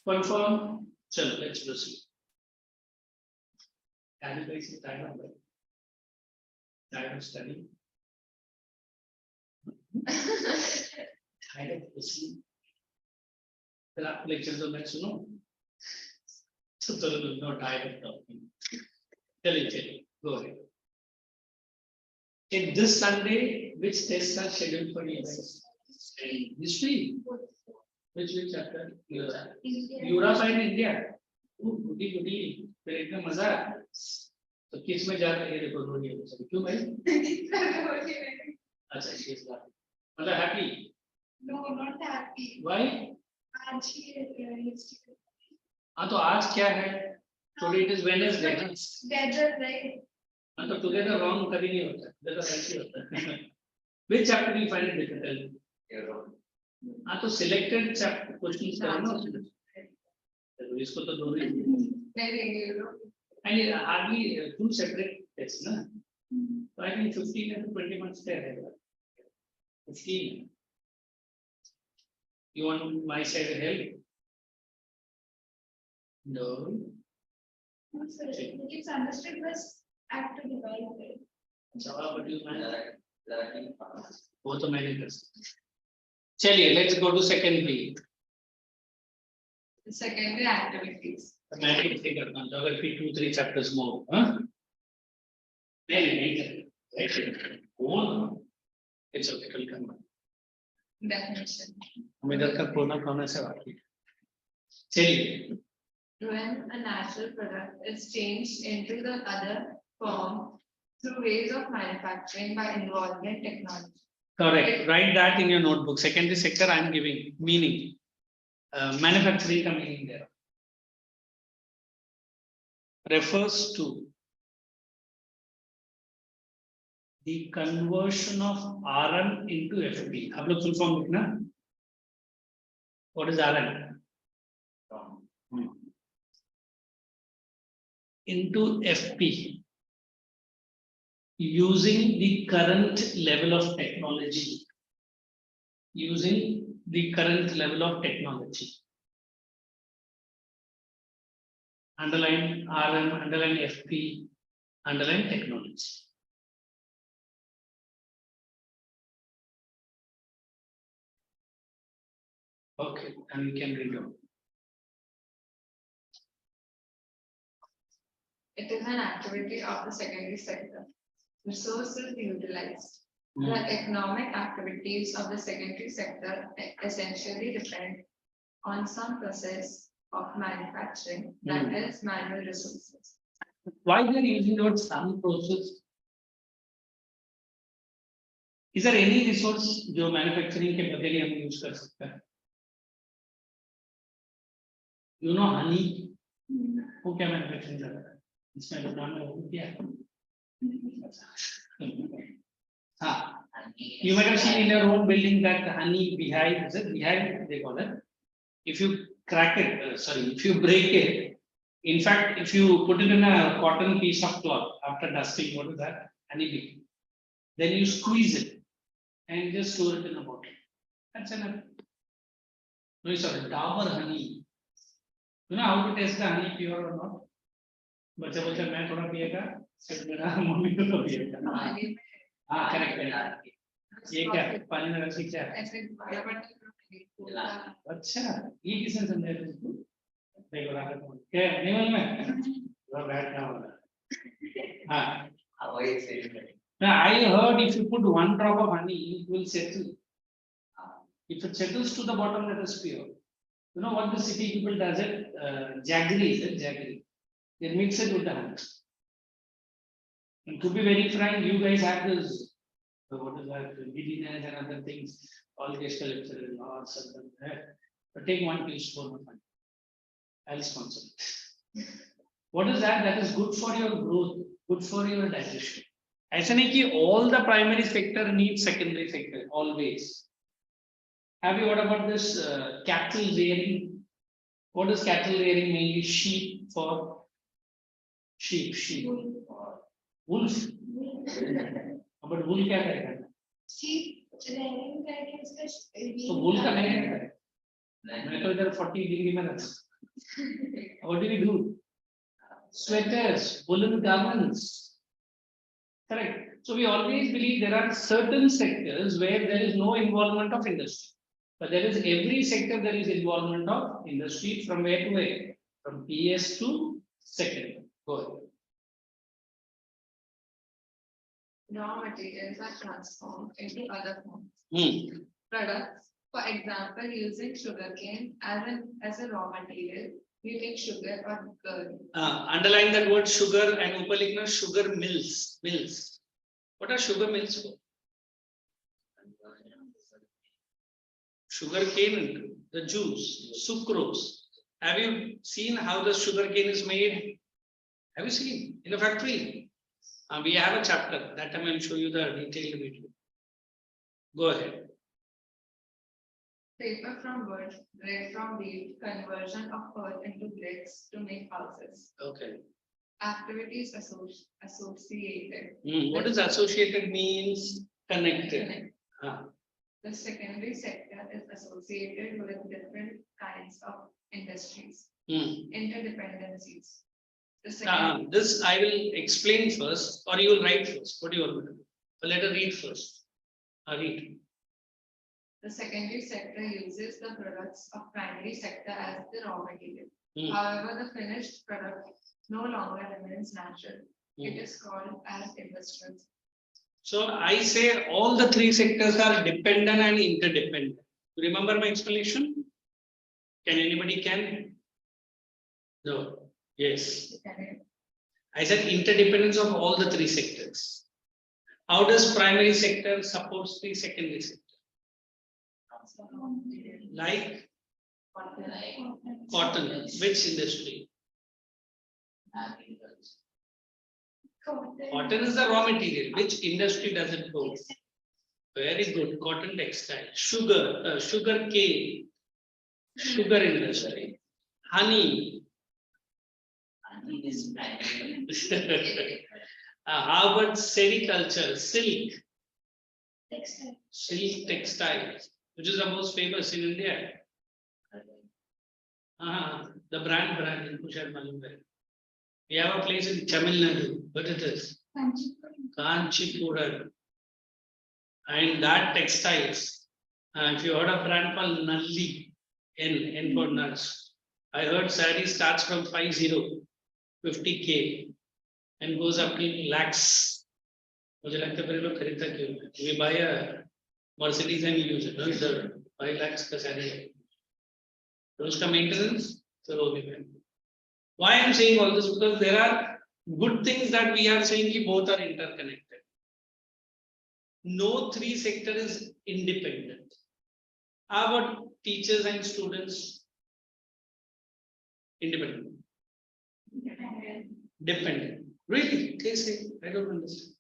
Confirm? Chalo, let's proceed. Everybody is tired of it. Tired of studying. Tired of listening. There are lectures on that, no? So no tired of talking. Tell it, go ahead. In this Sunday, which tests are scheduled for you guys? History. Which chapter? Europe and India. Goody goody. फिर एकदम मजा है. तो किस में जा रहे हैं देखो रोनी क्यों भाई? अच्छा she's laughing. मतलब happy? No, not happy. Why? आज ही history. हाँ तो आज क्या है? Today it is Wednesday. Weather, right? हाँ तो together wrong कभी नहीं होता. Together right ही होता है. Which chapter do you find it difficult? हाँ तो selected chapter questions करो ना उसमें. तो इसको तो दो ही. And hardly two separate tests, na? So I think 15 to 20 months there. 15. You want my side to help? No. It's understood was active development. So but you both of my letters. Chaliye, let's go to secondary. Secondary activities. मैं भी ठीक करता हूँ अगर फिर 2-3 chapters more हाँ नहीं वो it's okay कल करना Definition. हम इधर का कोना से बाकी चलिए When a natural product is changed into the other form through ways of manufacturing by involving technology. correct write that in your notebook secondary sector I am giving meaning manufacturing का meaning there refers to the conversion of RM into FP. आप लोग full form लिखना. What is RM? Into FP using the current level of technology. Using the current level of technology. Underline RM, underline FP, underline technology. Okay, and we can read on. It is an activity of the secondary sector. Resources utilized. The economic activities of the secondary sector essentially depend on some process of manufacturing, that is manual resources. Why they are using the word some process? Is there any resource जो manufacturing के बदले हम use कर सकते हैं? You know honey, वो क्या manufacturing कर रहा है? इसमें दुकान में वो क्या है? हाँ, you might have seen in your own building that honey beehive, is it beehive they call it? If you crack it, if you break it, in fact, if you put it in a cotton piece of cloth after dusting, what is that? Honey bee. Then you squeeze it and just store it in a bottle. That's enough. No, sorry, Dabur honey. You know how to test the honey pure or not? बच्चा मैं थोड़ा पिएगा, सिर्फ मेरा mummy को तो पिएगा. हाँ, correct. ये क्या पानी में रखी क्या? अच्छा, ये किसने समझाया तुमको? देखो रात को क्या नहीं मालूम है? वो बैठना होगा. हाँ. Now I heard if you put 1 drop of honey, it will settle. If it settles to the bottom, that is pure. You know what the city people does it? Jaggery is it? Jaggery. They mix it with the honey. And to be very frank, you guys have this. What is that? Giddiness and other things. All guest lecture or something. But take 1 teaspoon of honey. I'll sponsor it. What is that? That is good for your growth, good for your digestion. ऐसा नहीं कि all the primary sector needs secondary sector always. Have you heard about this cattle rearing? What is cattle rearing? Mainly sheep for sheep. Wolf. But wool क्या करेगा? See, running like is this. तो wool का नहीं करेगा. मैं तो इधर 40 degree में रहता. What do we do? Sweaters, woolen garments. Correct. So we always believe there are certain sectors where there is no involvement of industry. But there is every sector there is involvement of industry from where to where? From PS to second. Go ahead. Raw materials are transformed into other forms. Hmm. Products, for example, using sugarcane as a raw material, we make sugar or curd. Underline that word sugar and ऊपर लिखना sugar mills. Mills. What are sugar mills for? Sugar cane, the juice, sucrose. Have you seen how the sugar cane is made? Have you seen in a factory? We have a chapter that time. I'll show you the detailed video. Go ahead. Paper from wood, bread from wheat, conversion of earth into bricks to make houses. Okay. Activities associated. What does associated means? Connected. Connect. The secondary sector is associated with different kinds of industries, interdependencies. The second, This I will explain first, or you will write first. What do you want to do? Let her read first. Read. the secondary sector uses the products of primary sector as the raw material. Hmm. However, the finished product no longer remains natural. It is called as industrial. So I say all the three sectors are dependent and interdependent. Remember my explanation? Can anybody can? No. Yes. I said interdependence of all the three sectors. How does primary sector supports the secondary sector? Like cotton, which industry? Cotton is the raw material. Which industry does it go? Very good. Cotton textile. Sugar, sugar cane, sugar industry. Honey. Honey is primary. How about sericulture? Silk. Textile. Silk textiles, which is the most famous in India. The brand in Kushal Malumbai. We have a place in Tamil Nadu. What it is? Kanchipuram. And that textiles. If you heard of brand called Nalli, N for nuts. I heard saree starts from 50K and goes up to lakhs. We buy a Mercedes and use it. No, it's 5 lakhs ka saree. Uska maintenance, so why I am saying all this? Because there are good things that we are saying ki both are interconnected. No three sector is independent. How about teachers and students? Independent. Dependent. Really? Okay, say, I don't understand.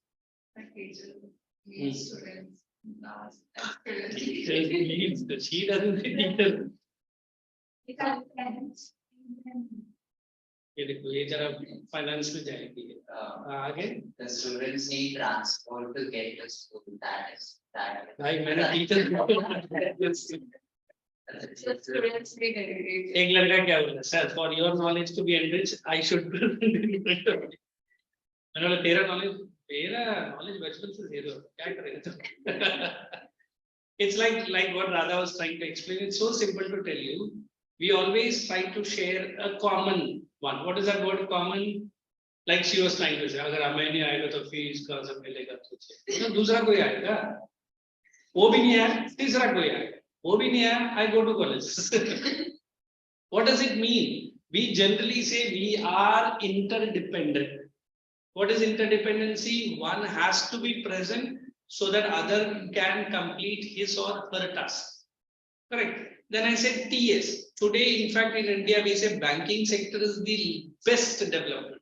Teachers, students, She doesn't think ये देखो ये जरा finance में जाएगी आगे The students need transport to get to school. That is. भाई मैंने teacher students need education. एक लड़का क्या बोला sir for your knowledge to be enrich I should मैंने बोला तेरा नॉलेज बचपन से जीरो क्या करेगा तो it's like what Radha was trying to explain. It's so simple to tell you. We always try to share a common one. What is that word common? Like she was trying to say, अगर हमें नहीं आएगा तो fees कहाँ से मिलेगा तुझे? तो दूसरा कोई आएगा? वो भी नहीं आया, तीसरा कोई आएगा, वो भी नहीं आया. I go to college. What does it mean? We generally say we are interdependent. What is interdependency? One has to be present so that other can complete his or her task. Correct. Then I said TS. Today, in fact, in India, we say banking sector is the best development.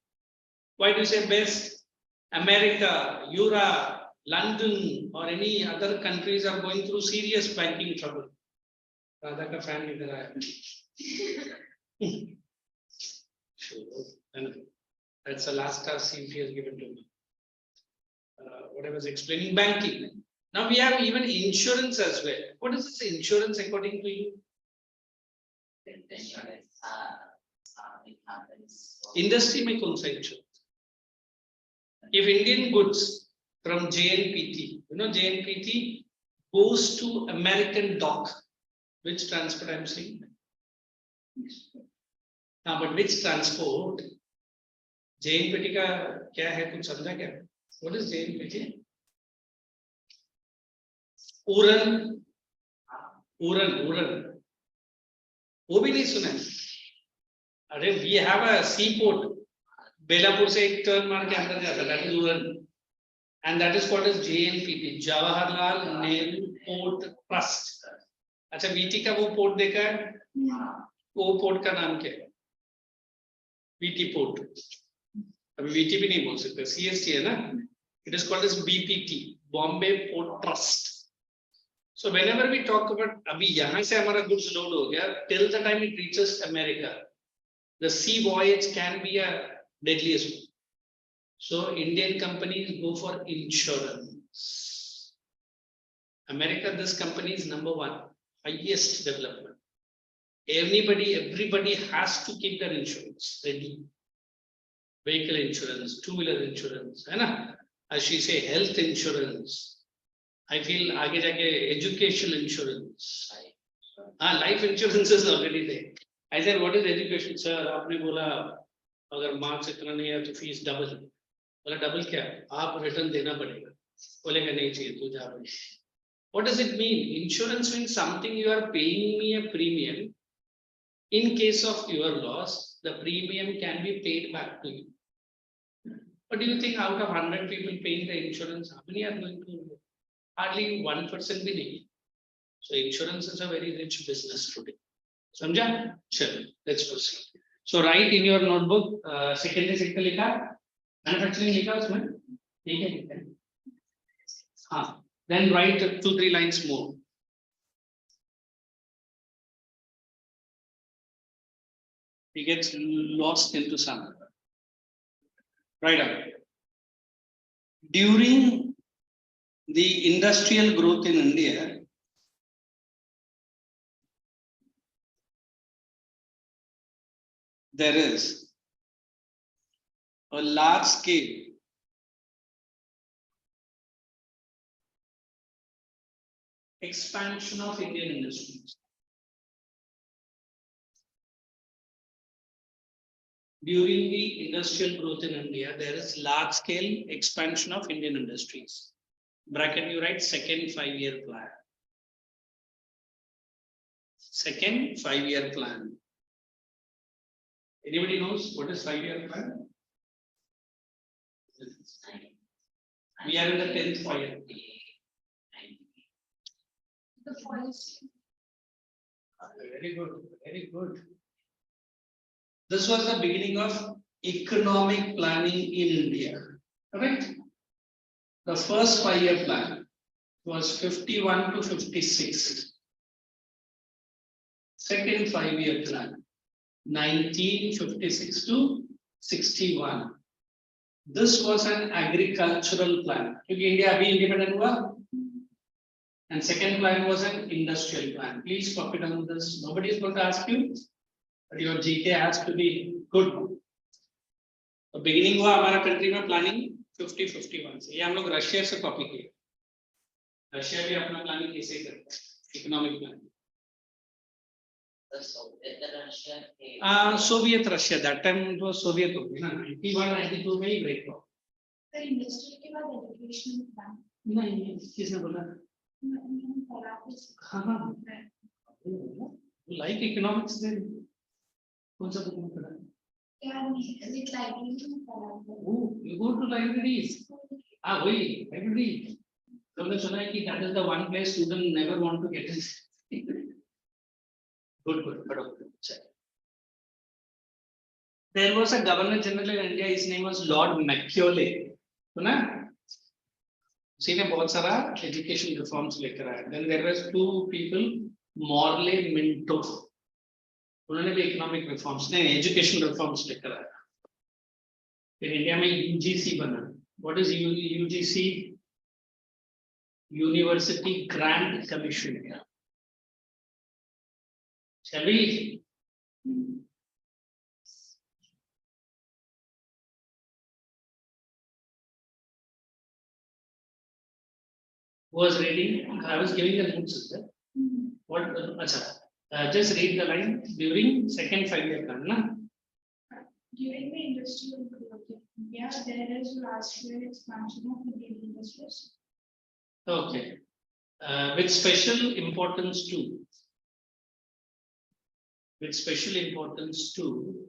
Why do you say best? America, Europe, London, or any other countries are going through serious banking trouble. Radha ka fan idhar aaya. Sure. That's the last task she has given to me. what I was explaining, banking. Now we have even insurance as well. What is this insurance according to you? Insurance, it happens. Industry में कौन सा insurance? If Indian goods from JNPT, you know JNPT goes to American dock, which transport I'm saying? But which transport? JNPT का क्या है कुछ समझा क्या? What is JNPT? उड़न वो भी नहीं सुना है? अरे we have a seaport. Belapur से एक टर्न मार के अंदर जाता है, that is उड़न. And that is called as JNPT, Jawaharlal Nehru Port Trust. अच्छा VT का वो पोर्ट देखा है? वो पोर्ट का नाम क्या है? VT port. अभी VT भी नहीं बोल सकते, CST है ना? It is called as BPT, Bombay Port Trust. So whenever we talk about, अभी यहाँ से हमारा goods load हो गया, till the time it reaches America, the sea voyage can be a deadliest one. So Indian companies go for insurance. America, this company is number one, highest development. Everybody has to keep their insurance ready. Vehicle insurance, two-wheeler insurance, है ना? As she say, health insurance. I feel आगे जाके educational insurance. Life insurance is already there. I said, what is education, sir? आपने बोला अगर marks इतना नहीं है तो fees double. बोला double क्या? आप return देना पड़ेगा. बोलेगा नहीं चाहिए तू जा भाई. What does it mean? Insurance means something you are paying me a premium. In case of your loss, the premium can be paid back to you. But do you think out of 100 people paying the insurance, how many are going to? Hardly 1% भी नहीं. So insurance is a very rich business today. समझा? चलो, let's proceed. So write in your notebook, secondary sector लिखा, manufacturing लिखा उसमें, ठीक है? हाँ. Then write 2-3 lines more. He gets lost into some. Right up. During the industrial growth in India, there is a large scale expansion of Indian industries. During the industrial growth in India, there is large scale expansion of Indian industries. Bracket you write second 5-year plan. Second 5-year plan. Anybody knows what is 5-year plan? We are in the 10th 5-year. The policy. Very good, very good. This was the beginning of economic planning in India, correct? The first 5-year plan was 51 to 56. Second 5-year plan, 1956 to 61. This was an agricultural plan. Because India abhi independent hua. And second plan was an industrial plan. Please copy down this. Nobody is going to ask you, but your GK has to be good. The beginning हुआ हमारा country में planning 50-51 से. ये हम लोग Russia से copy किए. Russia भी अपना planning ऐसे करता है, economic planning. Soviet Russia, that time it was Soviet हो गया ना. 91-92 में ही break हुआ. The industry के बाद education plan. नहीं, किसने बोला? हाँ. Like economics then. कौन सा बुक में पढ़ा? With library में पढ़ा. Oh, you go to libraries. वही library. हमने सुना है कि that is the one place student never want to get in. Good, पढ़ो. There was a Governor General in India. His name was Lord Macaulay. सुना? उसी ने बहुत सारा education reforms लेकर आया. Then there was 2 people, Morley Minto. उन्होंने भी economic reforms, नहीं education reforms लेकर आया. फिर इंडिया में UGC बना, What is UGC? University Grant Commission. Shall we? Who was reading? I was giving the notes, is there? What? Just read the line during second 5-year plan. Na? During the industrial growth of India, there is large-scale expansion of Indian industries. Okay. With special importance to. With special importance to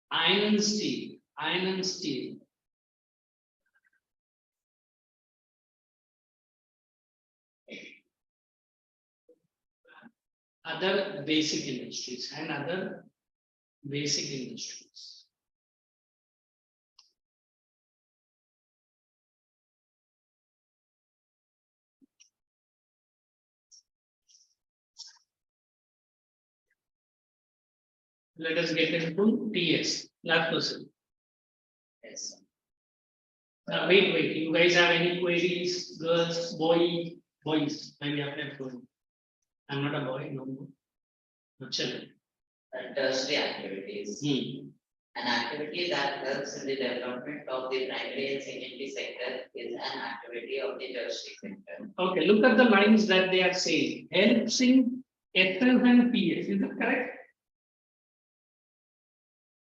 iron and steel. Iron and steel. Other basic industries and other basic industries. Let us get into TS. Last person. Yes. Wait. You guys have any queries? Girls, boys. Maybe after phone. I'm not a boy, no more. No children. Tertiary activities. An activity that helps in the development of the primary and secondary sector is an activity of the tertiary sector. Okay, look at the lines that they are saying. Helps in SS and PS. Is it correct?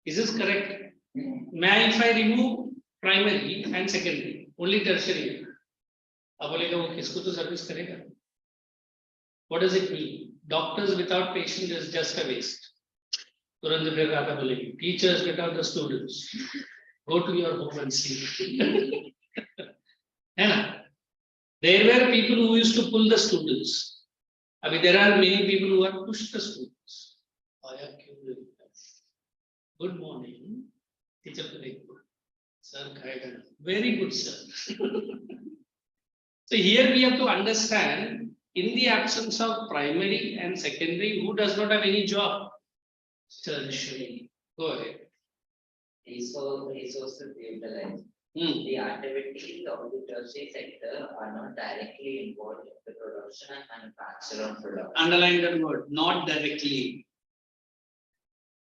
Is this correct? May I, if I remove primary and secondary, only tertiary? अब बोलेगा वो किसको तो service करेगा? What does it mean? Doctors without patients is just a waste. तुरंत फिर आता बोलेगी. Teachers without the students. Go to your home and sleep. है ना? There were people who used to pull the students. अभी there are many people who are pushed the students. आया क्यों नहीं? Good morning, teacher. Sir, very good, sir. So here we have to understand, in the absence of primary and secondary, who does not have any job? Tertiary. Go ahead. Resources utilized. The activities of the tertiary sector are not directly involved in the production and manufacture of products. Underline that word, not directly.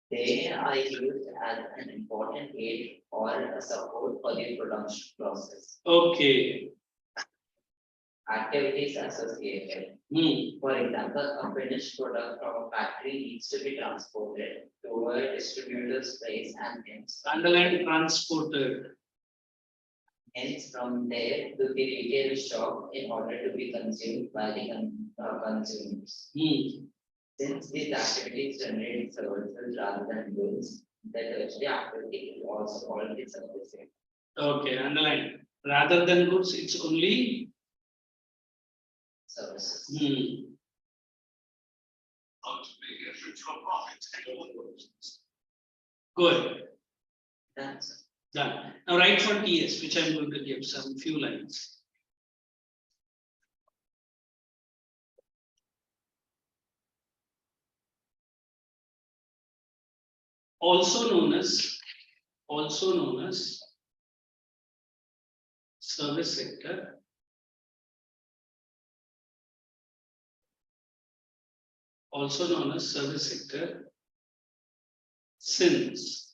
They are used as an important aid or a support for the production process. Okay. Activities associated. For example, a finished product from a factory needs to be transported to a distributor's place and hence. Underline transported. Hence, from there to the retail shop in order to be consumed by the consumers. Since these activities generate services rather than goods, the tertiary activity is also called the service sector. Okay, underline. Rather than goods, it's only Services. Good. That's Done. Now write for TS, which I'm going to give some few lines. Also known as service sector. Also known as service sector, since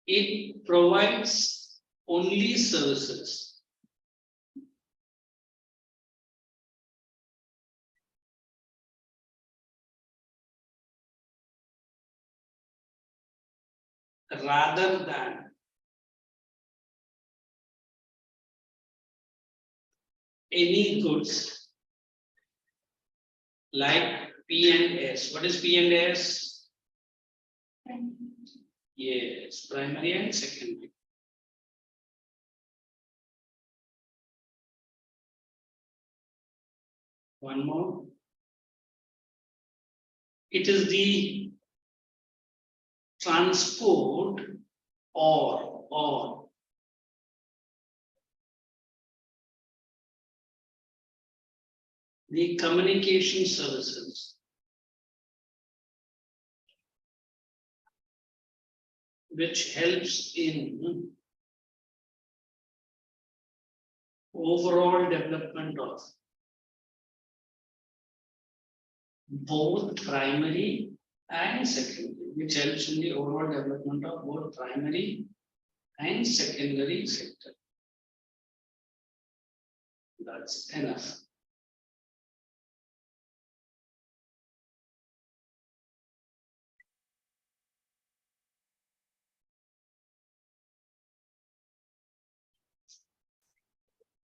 it provides only services. Rather than any goods like P and S. What is P and S? Yes, primary and secondary. One more. It is the transport or the communication services. which helps in overall development of both primary and secondary, which helps in the overall development of both primary and secondary sector. That's enough.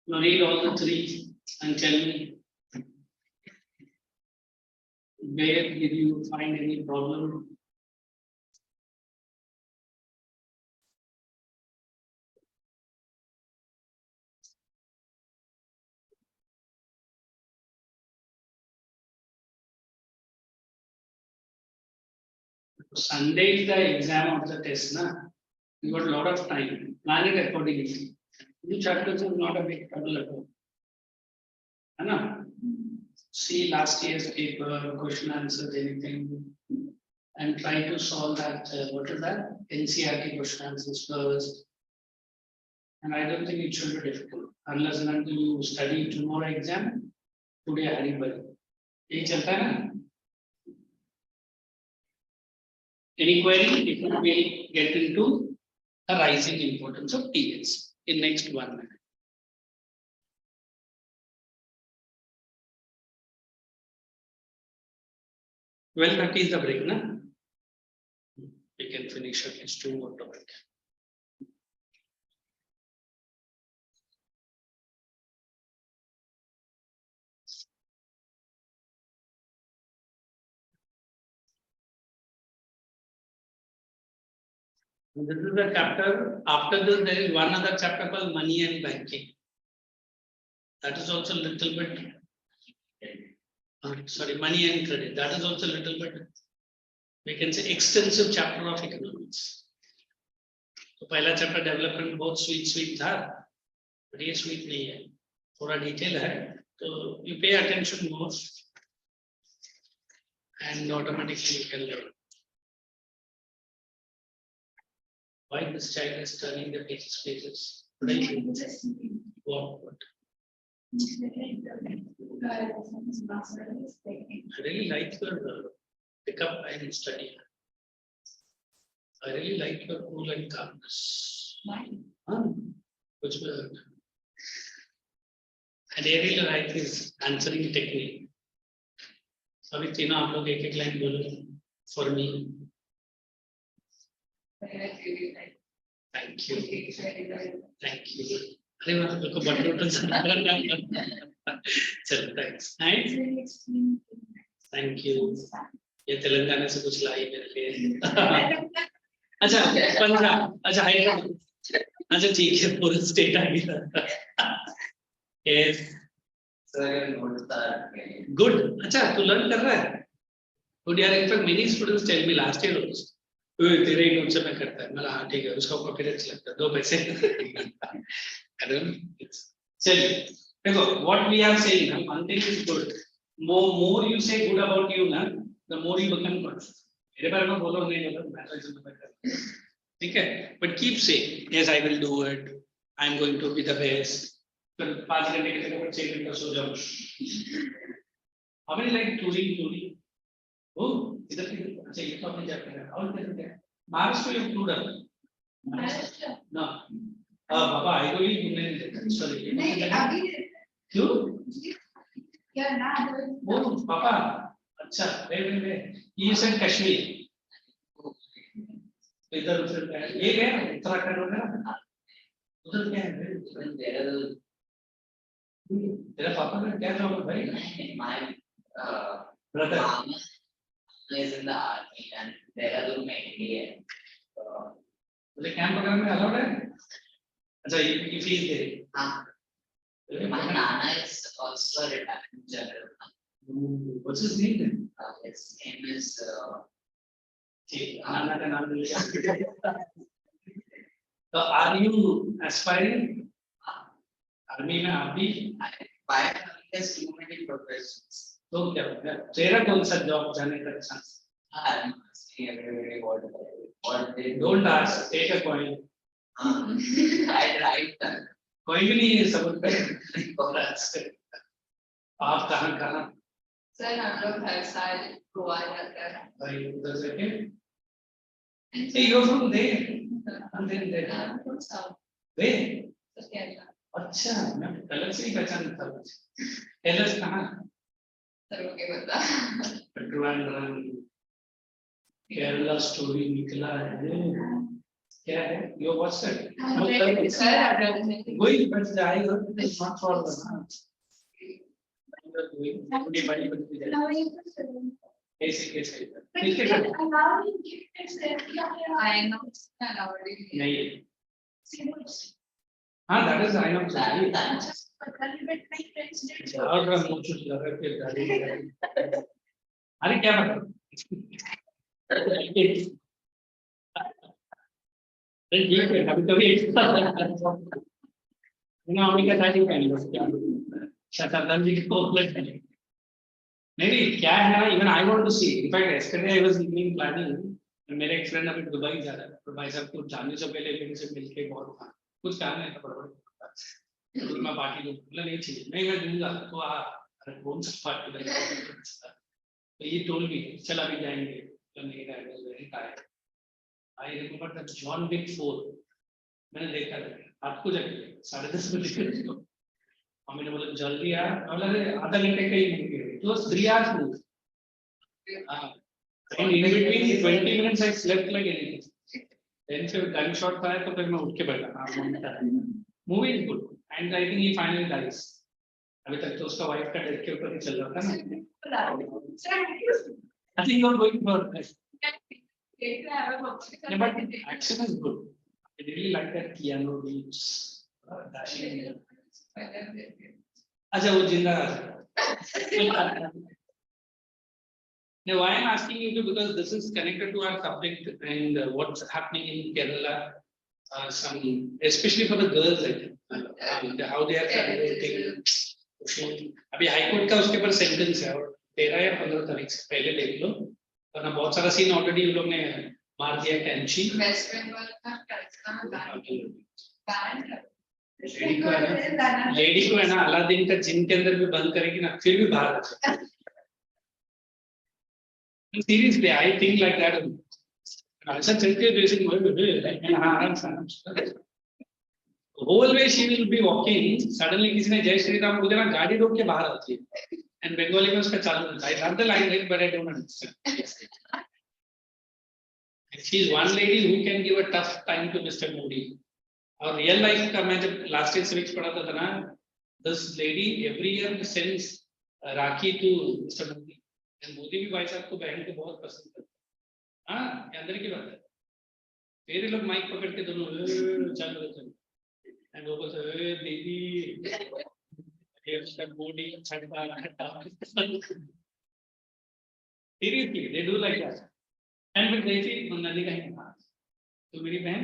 Now read all the three and tell me where did you find any problem? Sunday is the exam of the test, na? You got a lot of time. Plan it accordingly. New chapters is not a big trouble at all. Anna, see last year's paper, question answers, anything, and try to solve that. What is that? NCERT question answers first. And I don't think it should be difficult unless and until you study tomorrow exam. Today, Hari Bhai. ये चलता है ना? Any query? It will get into the rising importance of TS in next 1 minute. Well, that is the break, na? We can finish at least 2 more topics. This is the chapter. After this, there is one other chapter called money and banking. That is also a little bit. Sorry, money and credit. That is also a little bit. We can say extensive chapter of economics. So, पहला chapter development बहुत sweet था, but ये sweet नहीं है. थोड़ा detail है. So you pay attention more, and automatically you can learn. Why this child is turning the pages? What? I really like your pickup and study. I really like your cool and calmness. Which word? And I really like his answering technique. So we तीनों आप लोग एक line बोलो for me. Thank you. Thank you. अरे मैं तो button उठा चलो thanks. Thank you. ये तेलंगाना से कुछ लाई मेरे लिए. अच्छा 15. अच्छा हैदराबाद. अच्छा ठीक है पूरा स्टेट आ गया. Yes. Good. अच्छा तू learn कर रहा है. Good यार. In fact many students tell me last year also. तेरे ही नोट से मैं करता है. मतलब हाँ ठीक है उसका कॉपीराइट लगता है 2 पैसे. चलिए देखो what we are saying ना one thing is good. More you say good about you ना the more you become confident. मेरे बारे में बोलो नहीं बोलो मैं तो इसमें करता. ठीक है. But keep saying yes I will do it. I am going to be the best. फिर 5 घंटे के बाद 6 घंटे सो जाओ. हमें like touring. Oh इधर अच्छा ये तो आपने क्या करा और क्या महाराष्ट्र में टूर ना बाबा आई को ही घूमने सॉरी नहीं अभी क्यों क्या ना वो पापा अच्छा वे ये सब कश्मीर इधर उधर ये गया उत्तराखंड वगैरह उधर क्या है तेरा पापा का क्या जॉब है भाई my brother is in the army and Dehradun में है. तो कैंप वगैरह में अलाउड है? अच्छा ये फीस दे. हाँ. My nana is also a retired general. What's his name then? His name is. ठीक नाना का नाम ले लिया. So are you aspiring? Army में आप भी? I has too many professions. तो क्या तेरा कौन सा जॉब जाने का chance? what they Don't ask, take a coin. I write that. कोई भी नहीं है सबूत पे आप कहाँ सर हम लोग हर साल गोवा जाते हैं भाई उधर से के hey you're from there and then there there अच्छा मैं गलत से ही पहचान था एलएस कहाँ सर वो क्या बता ट्रिवांड्रम केरला स्टोरी निकला है क्या है यो व्हाट्स इट सर आप वही बस जाएगा इट्स नॉट फॉर कैसे कैसे I know already. नहीं हाँ that is I know और मुझे लगा कि गाड़ी अरे क्या मतलब अरे ठीक है कभी कभी ना हमें क्या था पहले बस शताब्दी जी को नहीं क्या है ना even I want to see in fact yesterday I was evening planning मेरे एक फ्रेंड अभी दुबई जा रहा है तो भाई साहब को जाने से पहले मेरे से मिलके बहुत कुछ काम है बड़ा तो मैं पार्टी को बोला नहीं चाहिए नहीं मैं दूंगा तो अरे कौन सा पार्टी तो ये टोल भी चल अभी जाएंगे तो नहीं I was very tired I remember that John Wick 4 मैंने देखा आपको जाके 10:30 बजे और मैंने बोला जल्दी यार बोला आधा घंटे का ही मूवी है तो 3 hours मूवी हां and in between 20 minutes I slept like anything then फिर गन शॉट था तो फिर मैं उठ के बैठा movie is good and I think he finally dies अभी तक तो उसका वाइफ का डेथ के ऊपर ही चल रहा था ना I think you are going for this but action is good I really like that Keanu Reeves dashing अच्छा वो जिंदा now why I'm asking you to because this is connected to our subject and what's happening in Kerala some especially for the girls I think how they are celebrating अभी high court का उसके ऊपर sentence है और 13 या 15 तारीख से पहले देख लो वरना बहुत सारा सीन ऑलरेडी उन लोग ने मार दिया कैंची वेस्ट बंगाल का बैंड लेडी को है ना अलादीन का जिन के अंदर भी बंद करेगी ना फिर भी बाहर आ सकती है Seriously, I think like that. ऐसा चलती है जैसे whole way she will be walking. Suddenly किसी ने जय श्री राम बोल दिया ना गाड़ी रोक के बाहर आती है. And Bengali में उसका चालू होता है. I love the line but I don't understand. She is one lady who can give a tough time to Mr. Modi. और real life का मैं जब last year civics पढ़ाता था ना, this lady every year sends rakhi to Mr. Modi. Modi भी भाई साहब को बहन को बहुत पसंद करते हैं हाँ अंदर की बात है फिर लोग माइक पकड़ के दोनों चल रहे एंड वो बोलते दीदी body seriously they do like that and फिर देखिए नदी का ही तो मेरी बहन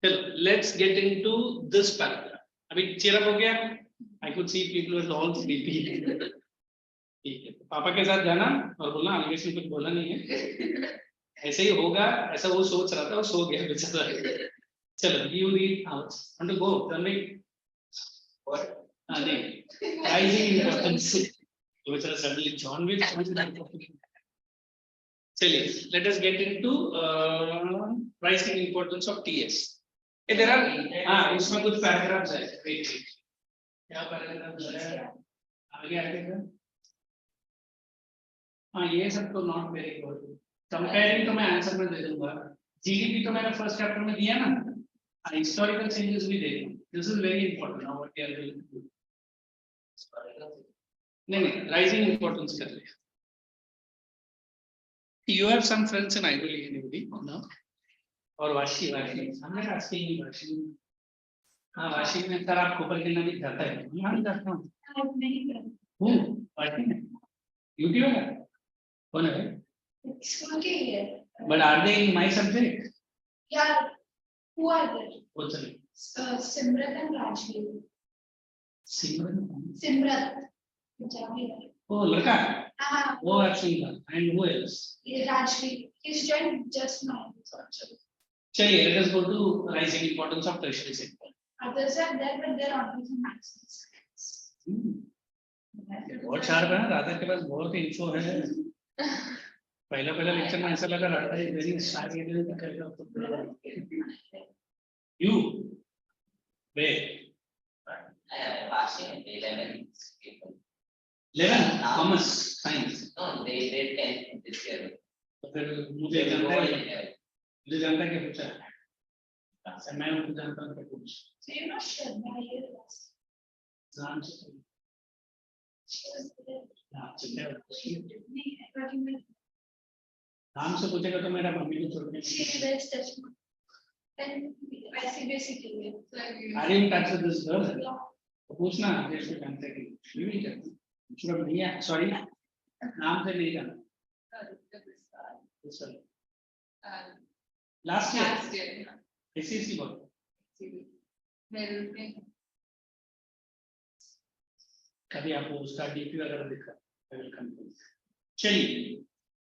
चलो let's get into this paragraph अभी चेयर हो गया I could see people were all sleepy. ठीक है पापा के साथ जाना और बोलना आगे से कुछ बोला नहीं है ऐसे ही होगा ऐसा वो सोच रहा था वो सो गया बेचारा चलो you read out want to go tell me what नहीं rising importance तो बेचारा suddenly John Wick चलिए let us get into rising importance of TS there are हाँ इसमें कुछ पैराग्राफ्स है क्या पैराग्राफ है आगे आगे हाँ ये सब तो नॉट वेरी गुड कंपेयरिंग तो मैं आंसर में दे दूंगा जीडीपी तो मैंने फर्स्ट चैप्टर में दिया ना हिस्टोरिकल चेंजेस भी दे दूंगा this is very important now what we are doing नहीं राइजिंग इंपॉर्टेंस कर लिया you have some friends in Idol anybody no और वाशी हमने आस्किंग वाशी हाँ वाशी में सर आप ऊपर गिरना भी जाता है मैं जाता हूँ हूँ वाशी में यूट्यूब है कौन है स्कूल के ही है but are they in my subject यार who are there कौन सा Simrat and Rajveer Simran Simrat Punjabi है ओ लड़का वो absent था. And who else? Rajvi, he's joined just now. चलिए, let us go to rising importance of tertiary sector. Others are there, but they're not using maximum. बहुत sharp है ना, राधा के पास बहुत इन्फो है. पहला लेक्चर में ऐसा लगा Radha is very sharp. You, where? Passing 11 people. 11 commerce science. No, they did 10 this year. तो फिर They will go in there. मुझे जानता है कि पूछा. मैं उनको जानता हूँ कि पूछ. So you're not sure why you're lost. नाम से She was there. नाम से क्या I नाम से पूछेगा तो मेरा मम्मी को छोड़ के. She was touch me. And I CBSE के लिए. Are you in touch with this girl? तो पूछना देश में जानते हैं कि she will tell you. पूछना नहीं है, sorry नाम से नहीं जाना. Last year. SEC बोल. कभी आपको उसका डीपी वगैरह दिखा. I will come to it. चलिए.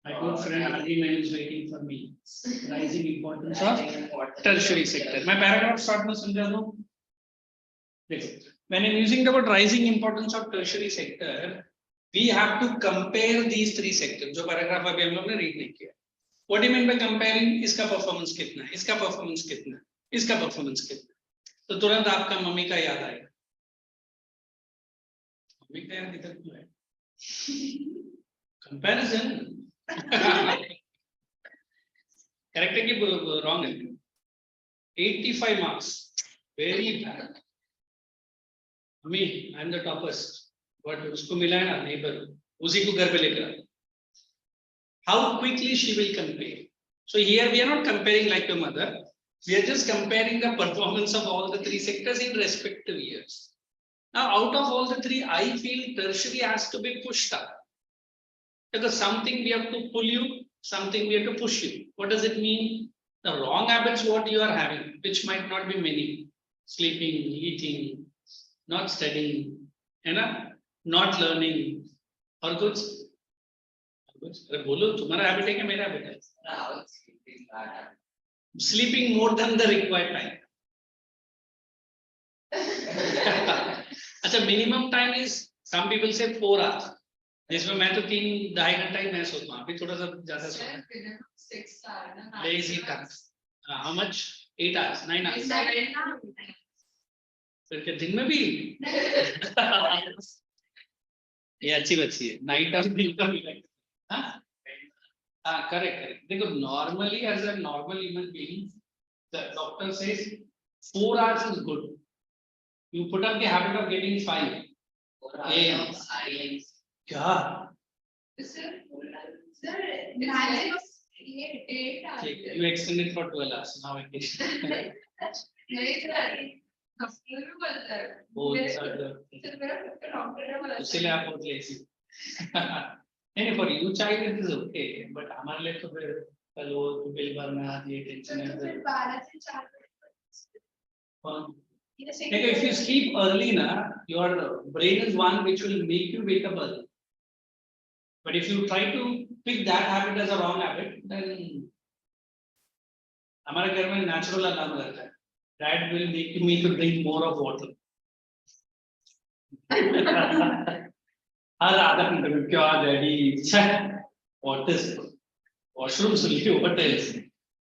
My good friend Arjun is waiting for me. Rising importance of tertiary sector. मैं paragraph start में समझा दूँ. देखो, when I'm using the word rising importance of tertiary sector, we have to compare these three sectors. जो paragraph अभी हम लोग ने read नहीं किया. What do you mean by comparing? इसका performance कितना है? इसका performance कितना है? इसका performance कितना है? तो तुरंत आपका मम्मी का याद आएगा. मम्मी का याद इधर क्यों है? Comparison. Correct है कि wrong है? 85 marks. Very bad. Me, I'm the toppest. But उसको मिला है ना neighbor, उसी को घर पे लेकर आए. How quickly she will compare. So here we are not comparing like your mother. We are just comparing the performance of all the three sectors in respective years. Now, out of all the three, I feel tertiary has to be pushed up. Because something we have to pull you, something we have to push you. What does it mean? The wrong habits what you are having, which might not be many. Sleeping, eating, not studying, not learning, or कुछ. अरे बोलो तुम्हारा habit है क्या मेरा habit है? Now it's sleeping bad. Sleeping more than the required time. अच्छा minimum time is some people say 4 hours. जिसमें मैं तो 3-2.5 घंटा ही मैं सोता हूँ. अभी थोड़ा सा ज्यादा सोता हूँ. 6 hours. Lazy time. How much? 8 hours, 9 hours. फिर क्या दिन में भी? ये अच्छी बच्ची है. नाइट और दिन का भी लगता है. हाँ, correct. देखो normally as a normal human being, the doctor says 4 hours is good. You put up the habit of getting 5 AM. क्या? Sir, maximum 8 hours. You extended for 12 hours. Now it is. नहीं sir, hospital में बोलता है. बहुत सारे. Sir मेरा doctor ने बोला. इसलिए आप बहुत lazy. नहीं for you child it is okay, but हमारे लिए तो फिर कल वो बिल भरना ये टेंशन तो फिर है. 12 से 4 देखो if you sleep early ना, your brain is one which will make you wake up early. But if you try to pick that habit as a wrong habit, then हमारे घर में natural alarm रहता है. That will make me to drink more of water. हर आधा घंटे में क्या daddy what is washroom सुनिए what else.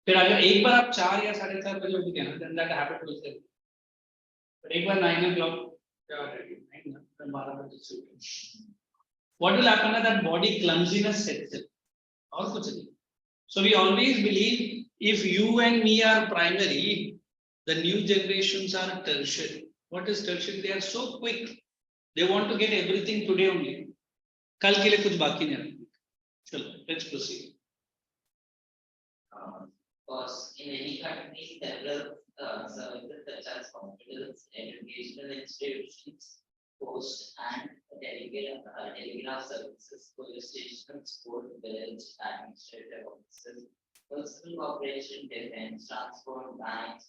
फिर अगर एक बार आप 4 या 4:30 बजे उठ गए ना, then that habit will stay. But एक बार 9 o'clock क्या डैडी 9 ना 12 बजे से उठे. What will happen is that body clumsiness sets in. और कुछ नहीं. So we always believe if you and me are primary, the new generations are tertiary. What is tertiary? They are so quick. They want to get everything today only. कल के लिए कुछ बाकी नहीं रखना. चलो, let's proceed. Because in any country, several services such as hospitals, educational institutions, post and telegraph services, police stations, court, village, administrative offices, personal corporation, defense, transport, banks.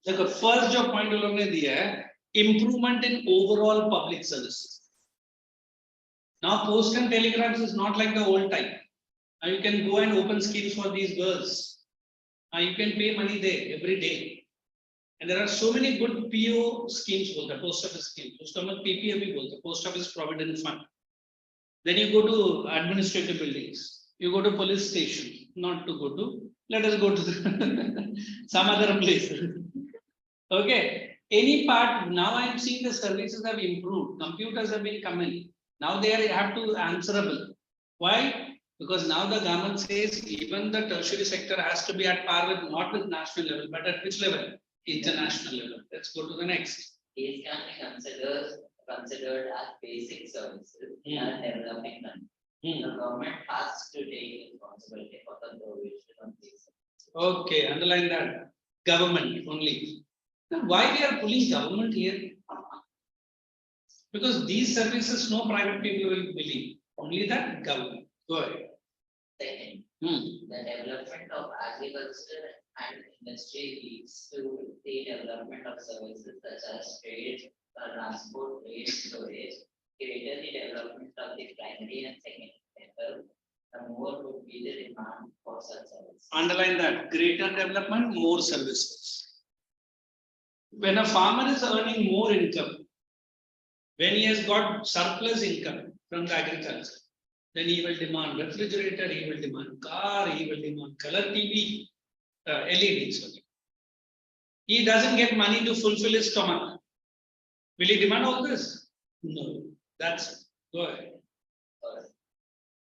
देखो first जो point उन लोगों ने दिया है improvement in overall public services. Now post and telegrams is not like the old time. Now you can go and open schemes for these girls. Now you can pay money there every day. And there are so many good PO schemes, the post office scheme. PPF, post office provident fund. Then you go to administrative buildings. You go to police station, not to go to, let us go to some other place. Okay. Any part, now I am seeing the services have improved. Computers have been coming. Now they have to answerable. Why? Because now the government says even the tertiary sector has to be at par with, not with national level, but at which level? International level. Let's go to the next. These can be considered as basic services in a developing country. The government has to take responsibility for the provision of these services. Okay, underline that. Government only. Now, why we are pulling government here? Because these services no private people will believe. Only that government. Go ahead. Second, the development of agriculture and industry leads to the development of services such as trade, transport, trade, storage. Greater the development of the primary and secondary sector, the more would be the demand for such services. Underline that. Greater development, more services. When a farmer is earning more income, when he has got surplus income from the agriculture, then he will demand refrigerator, he will demand car, he will demand color TV, LEDs. He doesn't get money to fulfill his stomach. Will he demand all this? No. That's go ahead. First,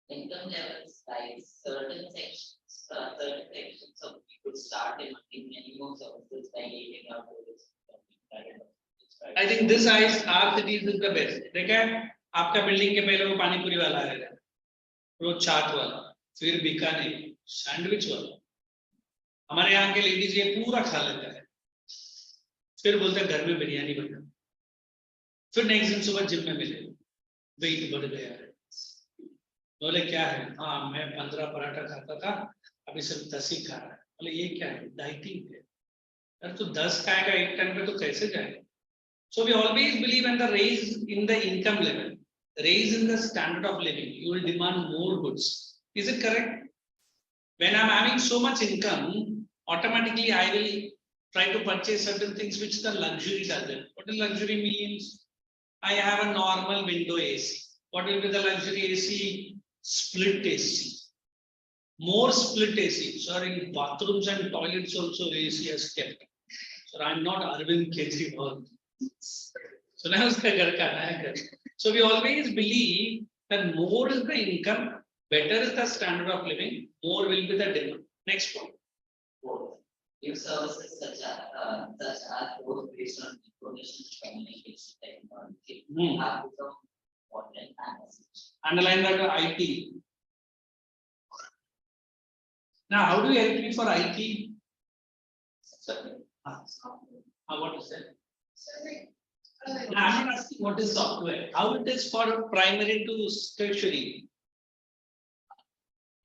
income levels like certain sections of people start demanding many more services by eating out of this. I think this our cities is the best. देखा आपका building के पहले वो पानी पूरी वाला आएगा, वो चाट वाला, फिर बीकानेर सैंडविच वाला. हमारे यहाँ के लेडीज ये पूरा खा लेता है, फिर बोलते हैं घर में बिरयानी बना, फिर नेक्स्ट दिन सुबह जिम में मिले, वेट बढ़ गया है. बोले क्या है? हाँ मैं 15 पराठा खाता था, अभी सिर्फ 10 ही खा रहा है. बोले ये क्या है? डाइटिंग है. यार तो 10 खाएगा एक टाइम पे तो कैसे जाएगा? So we always believe in the raise in the income level, raise in the standard of living, you will demand more goods. Is it correct? When I'm having so much income, automatically I will try to purchase certain things which the luxury doesn't. What does luxury means? I have a normal window AC. What will be the luxury AC? Split AC. More split AC. Sir, in bathrooms and toilets also AC has kept. Sir, I'm not Arvind Kejriwal. So now so we always believe that more is the income, better is the standard of living, more will be the demand. Next point. Fourth, new services such as those based on information communication technology have become important and essential. Underline that IT. Now, how do we help you for IT? What is that? I'm not asking what is software. How it is for primary to tertiary.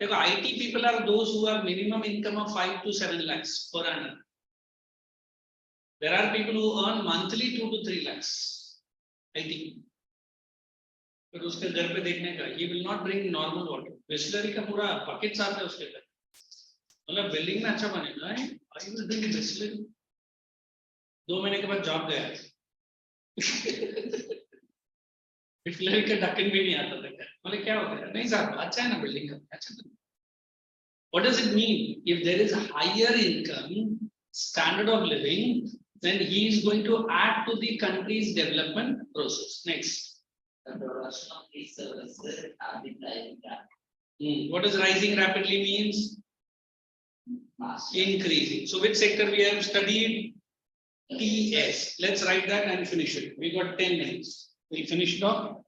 IT people are those who have minimum income of 5 to 7 lakhs per annum. There are people who earn monthly 2 to 3 lakhs. IT. But उसके घर पे देखने का, he will not bring normal water. Bisleri का पूरा bucket साथ है उसके घर. मतलब बिल्डिंग में अच्छा बनेगा. I will bring bisleri. 2 महीने के बाद जॉब गया. बिस्लरी का ढक्कन भी नहीं आता था. बोले क्या हो गया? नहीं साहब अच्छा है ना बिल्डिंग का. अच्छा. What does it mean? If there is a higher income standard of living, then he is going to add to the country's development process. Next. The production of these services have been rising rapidly. What does rising rapidly means? Increasing. So which sector we have studied? TS. Let's write that and finish it. We got 10 minutes. We'll finish it off.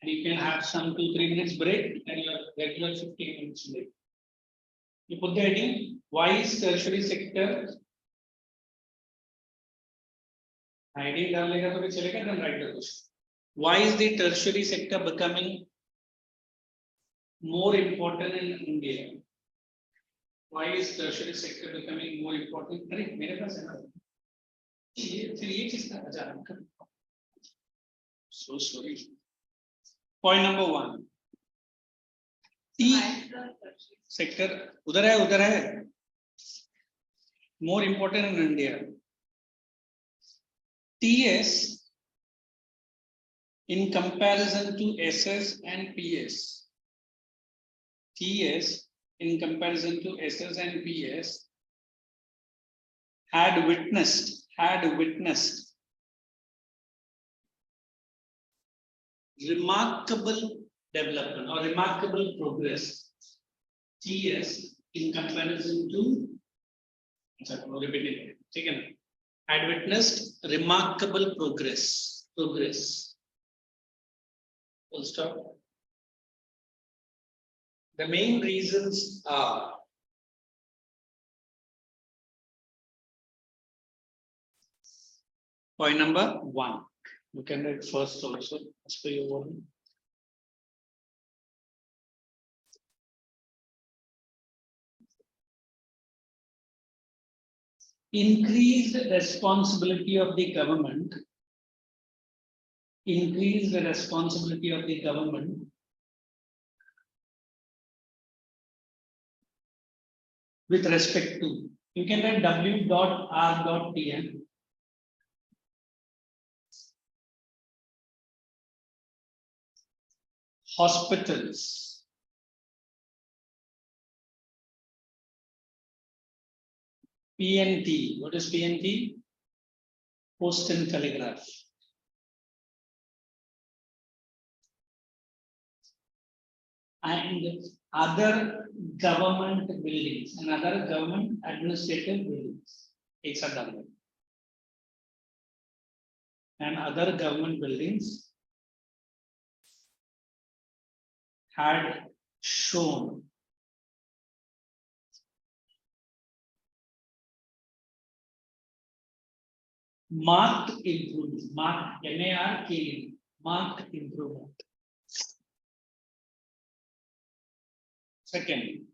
And you can have some 2-3 minutes break and your regular 15 minutes break. You put the heading, why is tertiary sector? Heading डालेगा तो भी चलेगा, then write the question. Why is the tertiary sector becoming more important in India? Why is tertiary sector becoming more important? अरे मेरे पास है ना. फिर ये चीज का अचानक. So sorry. Point number 1. T sector, udhar hai. More important in India. TS in comparison to SS and PS. TS in comparison to SS and PS had witnessed remarkable development or remarkable progress. TS in comparison to had witnessed remarkable progress. Full stop. The main reasons are point number 1. You can write first also as per your wording. Increased responsibility of the government. Increase the responsibility of the government with respect to. You can write W.R.Tm. Hospitals. PNT. What is PNT? Post and Telegraph. And other government buildings and other government administrative buildings. And other government buildings had shown marked improvement, marked improvement. Second,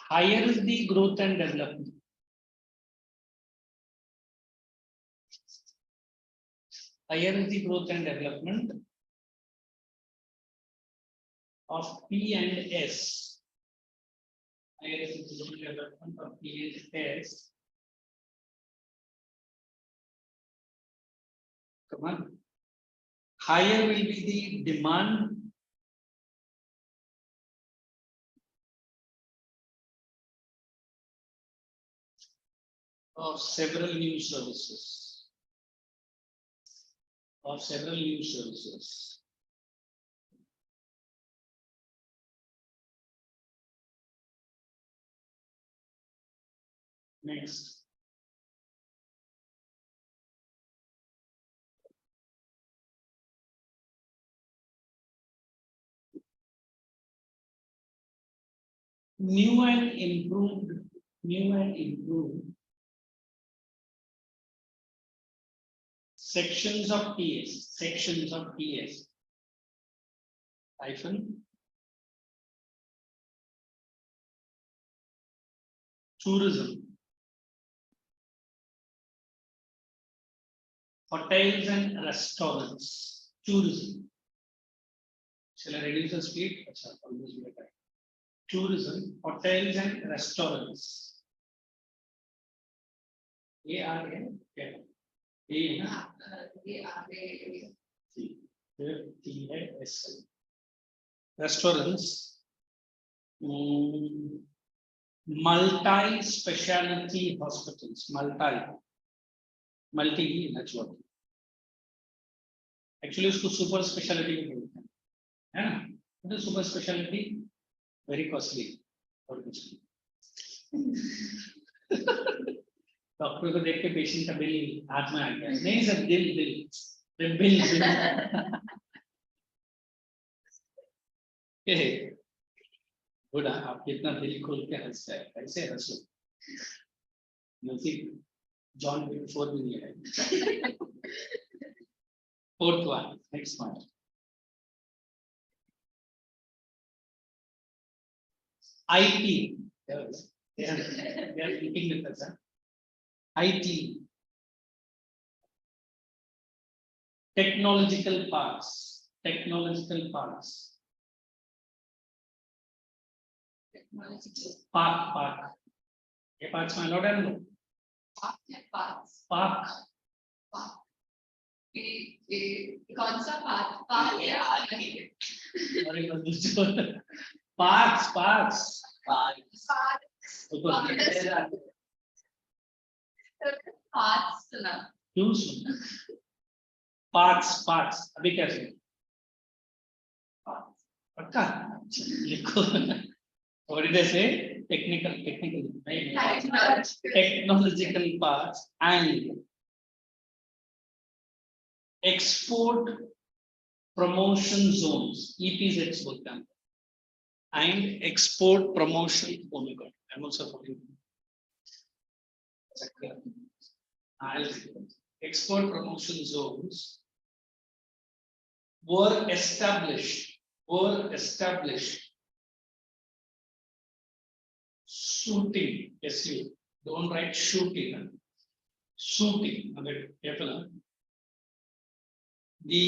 higher is the growth and development. Higher is the growth and development of P and S. Higher is the growth and development of P and S. Come on. Higher will be the demand of several new services. Next. New and improved sections of TS, hyphen tourism, hotels and restaurants, tourism. Shall I reduce the speed? Tourism, hotels and restaurants. ARN, restaurants, multi-speciality hospitals, multi, that's what. Actually, उसको super speciality भी बोलते हैं, है ना? What is super speciality? Very costly. और कुछ doctor को देख के पेशेंट का बिल हाथ में आ गया, नहीं सर बिल बुढ़ा आप कितना दिल खोल के हंस जाए, कैसे हंसो? जॉन बिफोर भी नहीं है. Fourth one, next one. IP, They are meeting with us. Huh? IT. Technological parks. Technological parks. Technological Park. ये parks में allowed है ना? parks. Park. कौन सा पार्क या अरे बंदूक parks. पार्क सुना क्यों सुन? Parks. अभी क्या सुन? पक्का? लिखो. What did I say? Technical. Technological parks and export promotion zones. EPZs बोलते हैं. And export promotion. Oh my God, I'm also forgetting. Export promotion zones were established. Shooting, SU. Don't write shooting. Huh? Shooting. Okay, careful. Huh? The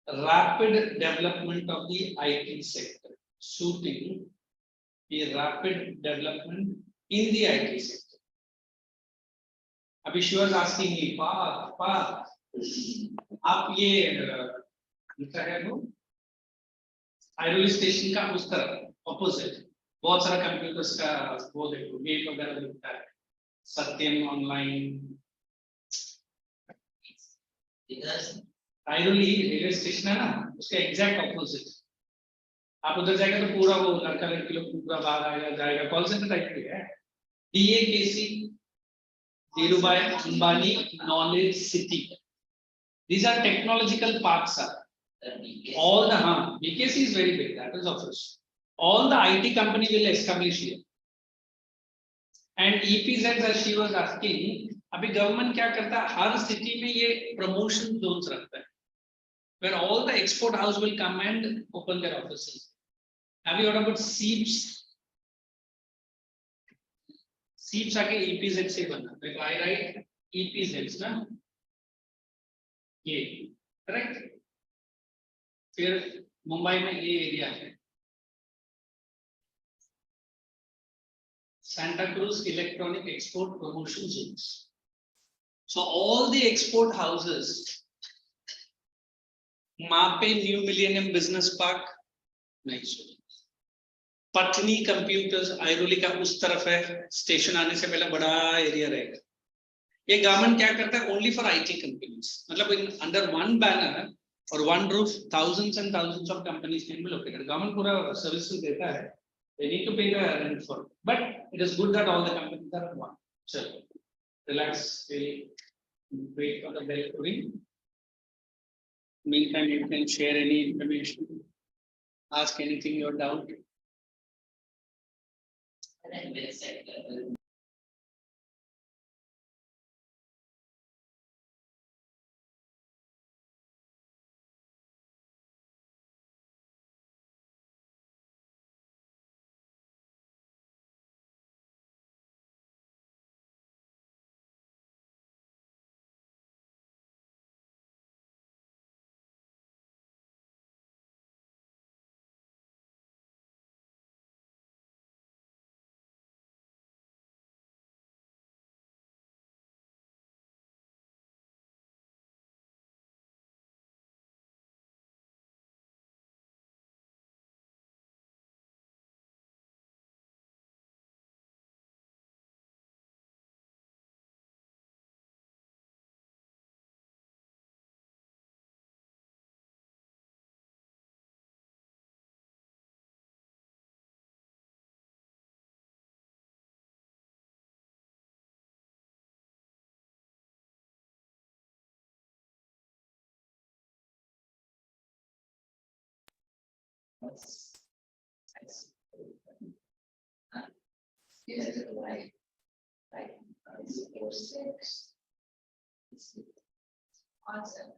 rapid development of the IT sector. Shooting the rapid development in the IT sector. अभी she was asking me, park आप ये लिखा है वो आयरली station का उस तरफ opposite बहुत सारा कंप्यूटर्स का वो देखो गेट वगैरह दिखता है सत्यम ऑनलाइन आयरली रेलवे स्टेशन है ना उसके एग्जैक्ट ऑपोजिट आप उधर जाएगा तो पूरा वो लड़का लड़की लोग पूरा बाहर जाएगा कॉल सेंटर टाइप की है DAKC Dhirubhai Ambani Knowledge City. These are technological parks. All the BKC is very big. That is office. All the IT company will establish here. And EPZ as she was asking, अभी government क्या करता है? हर city में ये promotion zones रखता है, where all the export house will come and open their offices. Have you heard about SEEPs? सीप्स आके EPZ से बना देखो आई राइट EPZ ना ये करेक्ट फिर मुंबई में ये एरिया है Santa Cruz Electronic Export Promotion Zones. So all the export houses वहां पे न्यू मिलेनियम बिजनेस पार्क नहीं सुन पटनी कंप्यूटर्स आयरोली का उस तरफ है स्टेशन आने से पहले बड़ा एरिया रहेगा ये गवर्नमेंट क्या करता है ओनली फॉर IT कंपनीज मतलब इन अंडर वन बैनर और one roof thousands and thousands of companies can be located government पूरा सर्विसेज देता है they need to pay the rent for it. But it is good that all the companies are at one. So relax, we'll wait for the bell to ring. Meantime you can share any information, ask anything your doubt. Awesome.